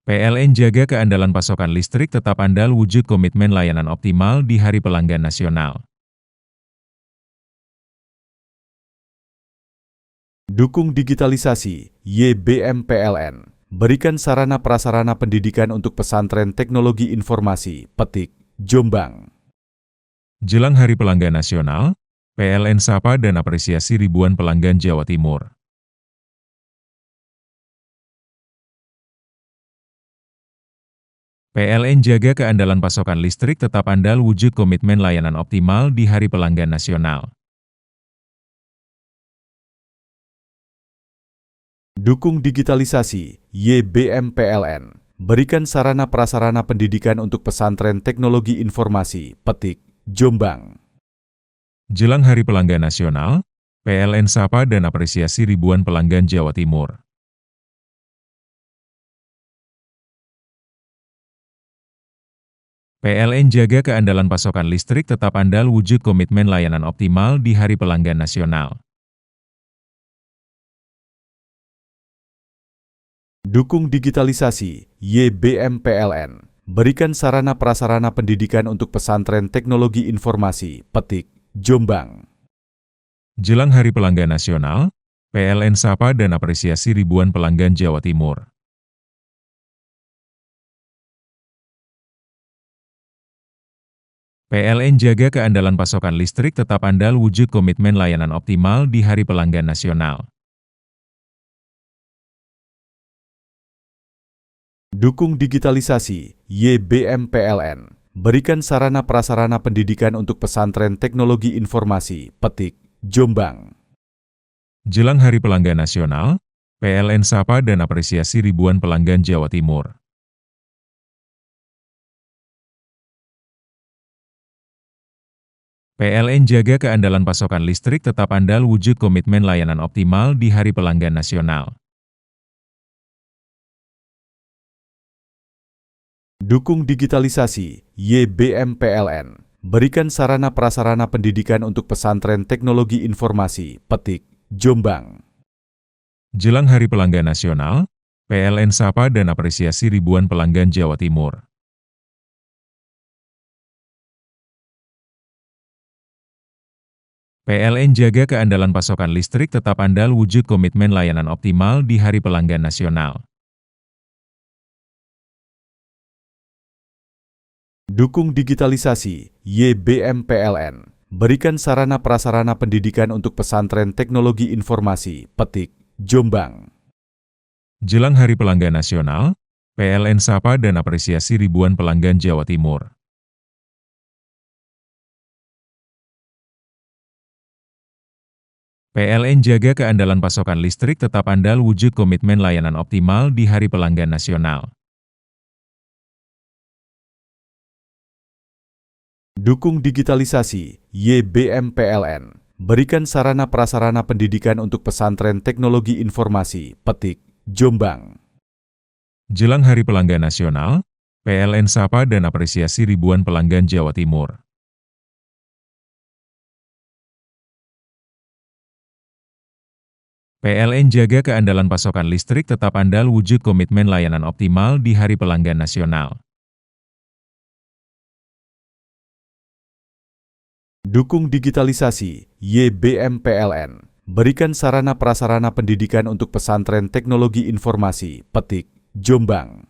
PLN jaga keandalan pasokan listrik tetap andal wujud komitmen layanan optimal di Hari Pelanggan Nasional. Dukung digitalisasi, YBM PLN. Berikan sarana prasarana pendidikan untuk pesantren teknologi informasi, Petik, Jombang. Jelang Hari Pelanggan Nasional, PLN sapa dan apresiasi ribuan pelanggan Jawa Timur. PLN jaga keandalan pasokan listrik tetap andal wujud komitmen layanan optimal di Hari Pelanggan Nasional. Dukung digitalisasi, YBM PLN. Berikan sarana prasarana pendidikan untuk pesantren teknologi informasi, Petik, Jombang. Jelang Hari Pelanggan Nasional, PLN sapa dan apresiasi ribuan pelanggan Jawa Timur. PLN jaga keandalan pasokan listrik tetap andal wujud komitmen layanan optimal di Hari Pelanggan Nasional. Dukung digitalisasi, YBM PLN. Berikan sarana prasarana pendidikan untuk pesantren teknologi informasi, Petik, Jombang. Jelang Hari Pelanggan Nasional, PLN sapa dan apresiasi ribuan pelanggan Jawa Timur. PLN jaga keandalan pasokan listrik tetap andal wujud komitmen layanan optimal di Hari Pelanggan Nasional. Dukung digitalisasi, YBM PLN. Berikan sarana prasarana pendidikan untuk pesantren teknologi informasi, Petik, Jombang. Jelang Hari Pelanggan Nasional, PLN sapa dan apresiasi ribuan pelanggan Jawa Timur. PLN jaga keandalan pasokan listrik tetap andal wujud komitmen layanan optimal di Hari Pelanggan Nasional. Dukung digitalisasi, YBM PLN. Berikan sarana prasarana pendidikan untuk pesantren teknologi informasi, Petik, Jombang. Jelang Hari Pelanggan Nasional, PLN sapa dan apresiasi ribuan pelanggan Jawa Timur. PLN jaga keandalan pasokan listrik tetap andal wujud komitmen layanan optimal di Hari Pelanggan Nasional. Dukung digitalisasi, YBM PLN. Berikan sarana prasarana pendidikan untuk pesantren teknologi informasi, Petik, Jombang. Jelang Hari Pelanggan Nasional, PLN sapa dan apresiasi ribuan pelanggan Jawa Timur. PLN jaga keandalan pasokan listrik tetap andal wujud komitmen layanan optimal di Hari Pelanggan Nasional. Dukung digitalisasi, YBM PLN. Berikan sarana prasarana pendidikan untuk pesantren teknologi informasi, Petik, Jombang. Jelang Hari Pelanggan Nasional, PLN sapa dan apresiasi ribuan pelanggan Jawa Timur. PLN jaga keandalan pasokan listrik tetap andal wujud komitmen layanan optimal di Hari Pelanggan Nasional. Dukung digitalisasi, YBM PLN. Berikan sarana prasarana pendidikan untuk pesantren teknologi informasi, Petik, Jombang.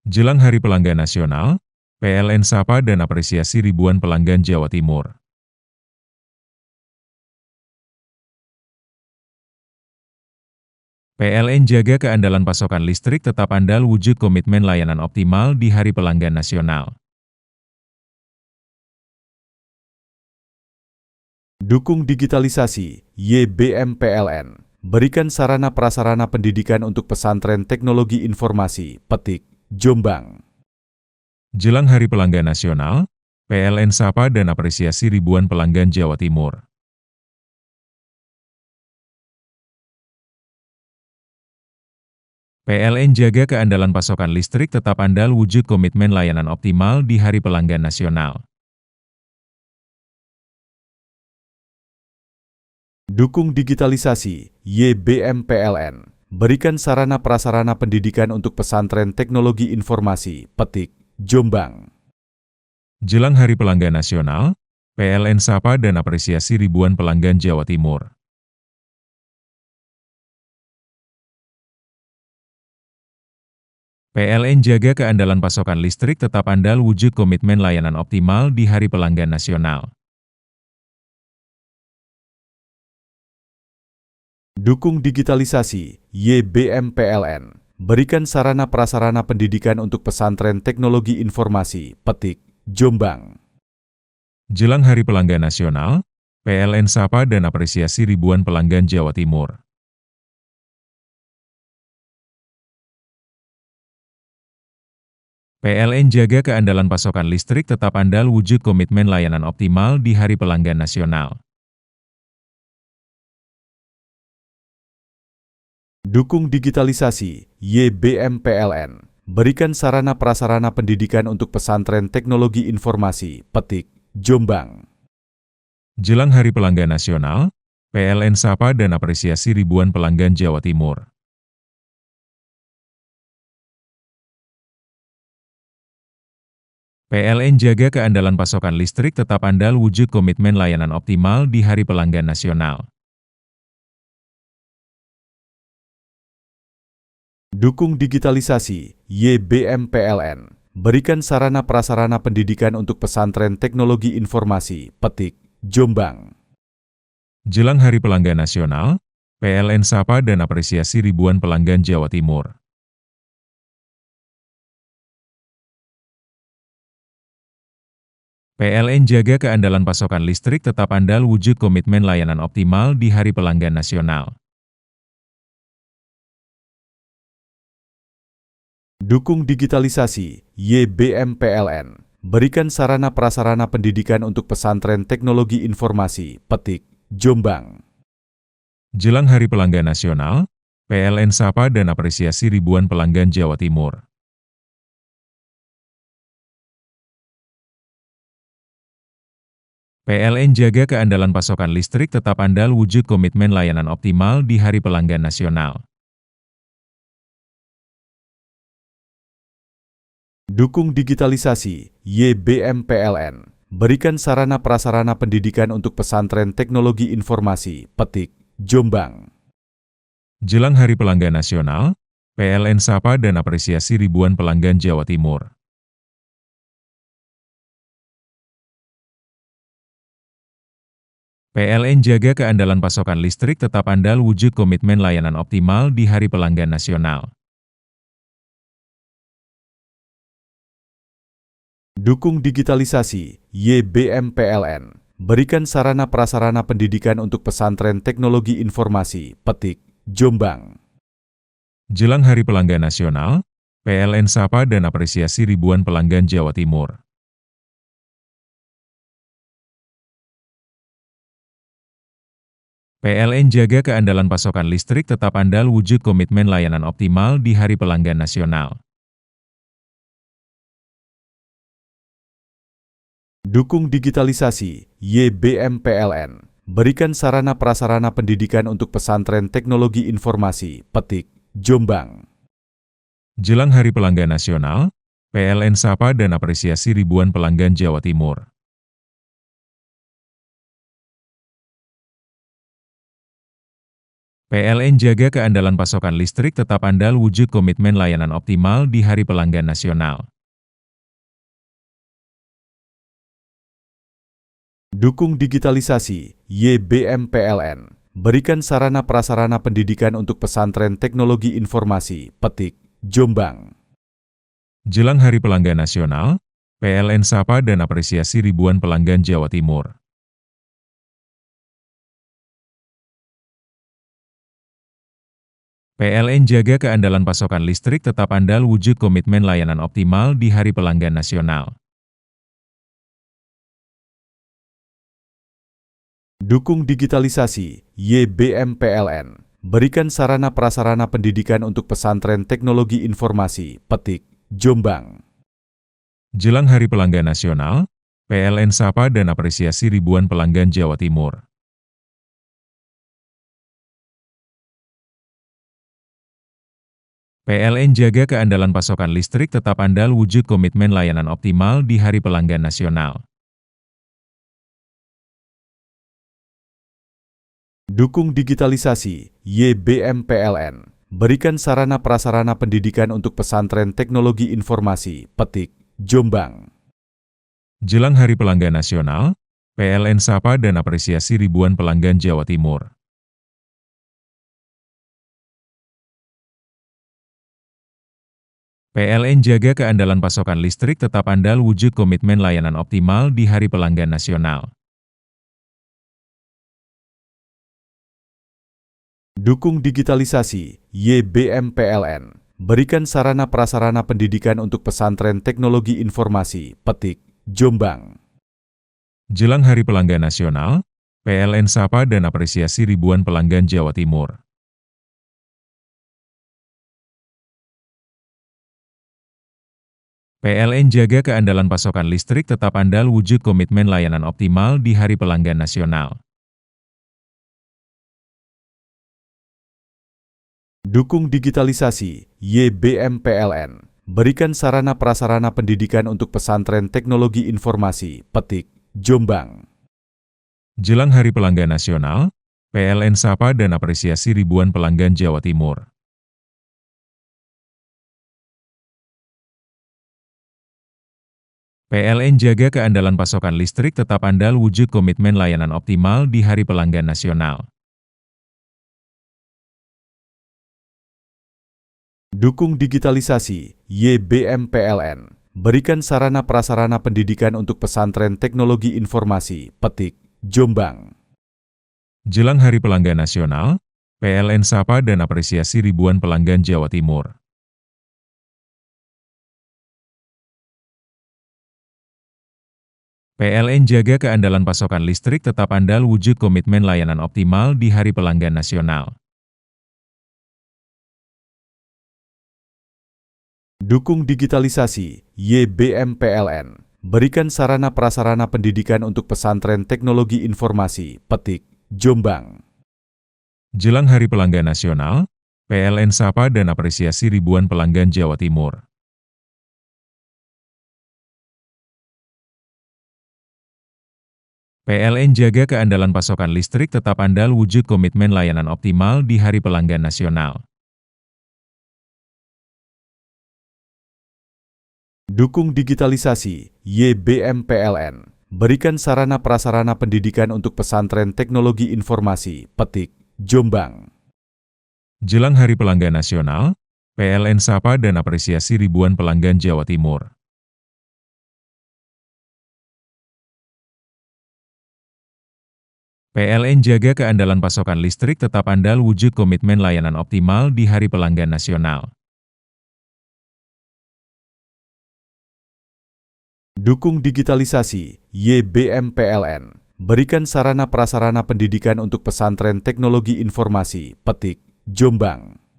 Jelang Hari Pelanggan Nasional, PLN sapa dan apresiasi ribuan pelanggan Jawa Timur. PLN jaga keandalan pasokan listrik tetap andal wujud komitmen layanan optimal di Hari Pelanggan Nasional. Dukung digitalisasi, YBM PLN. Berikan sarana prasarana pendidikan untuk pesantren teknologi informasi, Petik, Jombang. Jelang Hari Pelanggan Nasional, PLN sapa dan apresiasi ribuan pelanggan Jawa Timur. PLN jaga keandalan pasokan listrik tetap andal wujud komitmen layanan optimal di Hari Pelanggan Nasional. Dukung digitalisasi, YBM PLN. Berikan sarana prasarana pendidikan untuk pesantren teknologi informasi, Petik, Jombang. Jelang Hari Pelanggan Nasional, PLN sapa dan apresiasi ribuan pelanggan Jawa Timur. PLN jaga keandalan pasokan listrik tetap andal wujud komitmen layanan optimal di Hari Pelanggan Nasional. Dukung digitalisasi, YBM PLN. Berikan sarana prasarana pendidikan untuk pesantren teknologi informasi, Petik, Jombang. Jelang Hari Pelanggan Nasional, PLN sapa dan apresiasi ribuan pelanggan Jawa Timur. PLN jaga keandalan pasokan listrik tetap andal wujud komitmen layanan optimal di Hari Pelanggan Nasional. Dukung digitalisasi, YBM PLN. Berikan sarana prasarana pendidikan untuk pesantren teknologi informasi, Petik, Jombang. Jelang Hari Pelanggan Nasional, PLN sapa dan apresiasi ribuan pelanggan Jawa Timur. PLN jaga keandalan pasokan listrik tetap andal wujud komitmen layanan optimal di Hari Pelanggan Nasional. Dukung digitalisasi, YBM PLN. berikan sarana prasarana pendidikan untuk pesantren teknologi informasi, Petik, Jombang. Jelang Hari Pelanggan Nasional, PLN sapa dan apresiasi ribuan pelanggan Jawa Timur. PLN jaga keandalan pasokan listrik tetap andal wujud komitmen layanan optimal di Hari Pelanggan Nasional. Dukung digitalisasi, YBM PLN. Berikan sarana prasarana pendidikan untuk pesantren teknologi informasi, Petik, Jombang. Jelang Hari Pelanggan Nasional, PLN sapa dan apresiasi ribuan pelanggan Jawa Timur. PLN jaga keandalan pasokan listrik tetap andal wujud komitmen layanan optimal di Hari Pelanggan Nasional. Dukung digitalisasi, YBM PLN. Berikan sarana prasarana pendidikan untuk pesantren teknologi informasi, Petik, Jombang. Jelang Hari Pelanggan Nasional, PLN sapa dan apresiasi ribuan pelanggan Jawa Timur. PLN jaga keandalan pasokan listrik tetap andal wujud komitmen layanan optimal di Hari Pelanggan Nasional. Dukung digitalisasi, YBM PLN. Berikan sarana prasarana pendidikan untuk pesantren teknologi informasi, Petik, Jombang. Jelang Hari Pelanggan Nasional, PLN sapa dan apresiasi ribuan pelanggan Jawa Timur. PLN jaga keandalan pasokan listrik tetap andal wujud komitmen layanan optimal di Hari Pelanggan Nasional. Dukung digitalisasi, YBM PLN. Berikan sarana prasarana pendidikan untuk pesantren teknologi informasi, Petik, Jombang. Jelang Hari Pelanggan Nasional, PLN sapa dan apresiasi ribuan pelanggan Jawa Timur. PLN jaga keandalan pasokan listrik tetap andal wujud komitmen layanan optimal di Hari Pelanggan Nasional. Dukung digitalisasi, YBM PLN. Berikan sarana prasarana pendidikan untuk pesantren teknologi informasi, Petik, Jombang. Jelang Hari Pelanggan Nasional, PLN sapa dan apresiasi ribuan pelanggan Jawa Timur. PLN jaga keandalan pasokan listrik tetap andal wujud komitmen layanan optimal di Hari Pelanggan Nasional. Dukung digitalisasi, YBM PLN. Berikan sarana prasarana pendidikan untuk pesantren teknologi informasi, Petik, Jombang. Jelang Hari Pelanggan Nasional, PLN sapa dan apresiasi ribuan pelanggan Jawa Timur. PLN jaga keandalan pasokan listrik tetap andal wujud komitmen layanan optimal di Hari Pelanggan Nasional. Dukung digitalisasi, YBM PLN. Berikan sarana prasarana pendidikan untuk pesantren teknologi informasi, Petik, Jombang. Jelang Hari Pelanggan Nasional, PLN sapa dan apresiasi ribuan pelanggan Jawa Timur. PLN jaga keandalan pasokan listrik tetap andal wujud komitmen layanan optimal di Hari Pelanggan Nasional. Dukung digitalisasi, YBM PLN. Berikan sarana prasarana pendidikan untuk pesantren teknologi informasi, Petik, Jombang. Jelang Hari Pelanggan Nasional, PLN sapa dan apresiasi ribuan pelanggan Jawa Timur. PLN jaga keandalan pasokan listrik tetap andal wujud komitmen layanan optimal di Hari Pelanggan Nasional. Dukung digitalisasi, YBM PLN. Berikan sarana prasarana pendidikan untuk pesantren teknologi informasi, Petik, Jombang. Jelang Hari Pelanggan Nasional, PLN sapa dan apresiasi ribuan pelanggan Jawa Timur. PLN jaga keandalan pasokan listrik tetap andal wujud komitmen layanan optimal di Hari Pelanggan Nasional. Dukung digitalisasi, YBM PLN. Berikan sarana prasarana pendidikan untuk pesantren teknologi informasi, Petik, Jombang. Jelang Hari Pelanggan Nasional, PLN sapa dan apresiasi ribuan pelanggan Jawa Timur. PLN jaga keandalan pasokan listrik tetap andal wujud komitmen layanan optimal di Hari Pelanggan Nasional. Dukung digitalisasi, YBM PLN. Berikan sarana prasarana pendidikan untuk pesantren teknologi informasi, Petik, Jombang. Jelang Hari Pelanggan Nasional, PLN sapa dan apresiasi ribuan pelanggan Jawa Timur. PLN jaga keandalan pasokan listrik tetap andal wujud komitmen layanan optimal di Hari Pelanggan Nasional. Dukung digitalisasi, YBM PLN. Berikan sarana prasarana pendidikan untuk pesantren teknologi informasi, Petik, Jombang. Jelang Hari Pelanggan Nasional, PLN sapa dan apresiasi ribuan pelanggan Jawa Timur. PLN jaga keandalan pasokan listrik tetap andal wujud komitmen layanan optimal di Hari Pelanggan Nasional. Dukung digitalisasi, YBM PLN. Berikan sarana prasarana pendidikan untuk pesantren teknologi informasi, Petik, Jombang.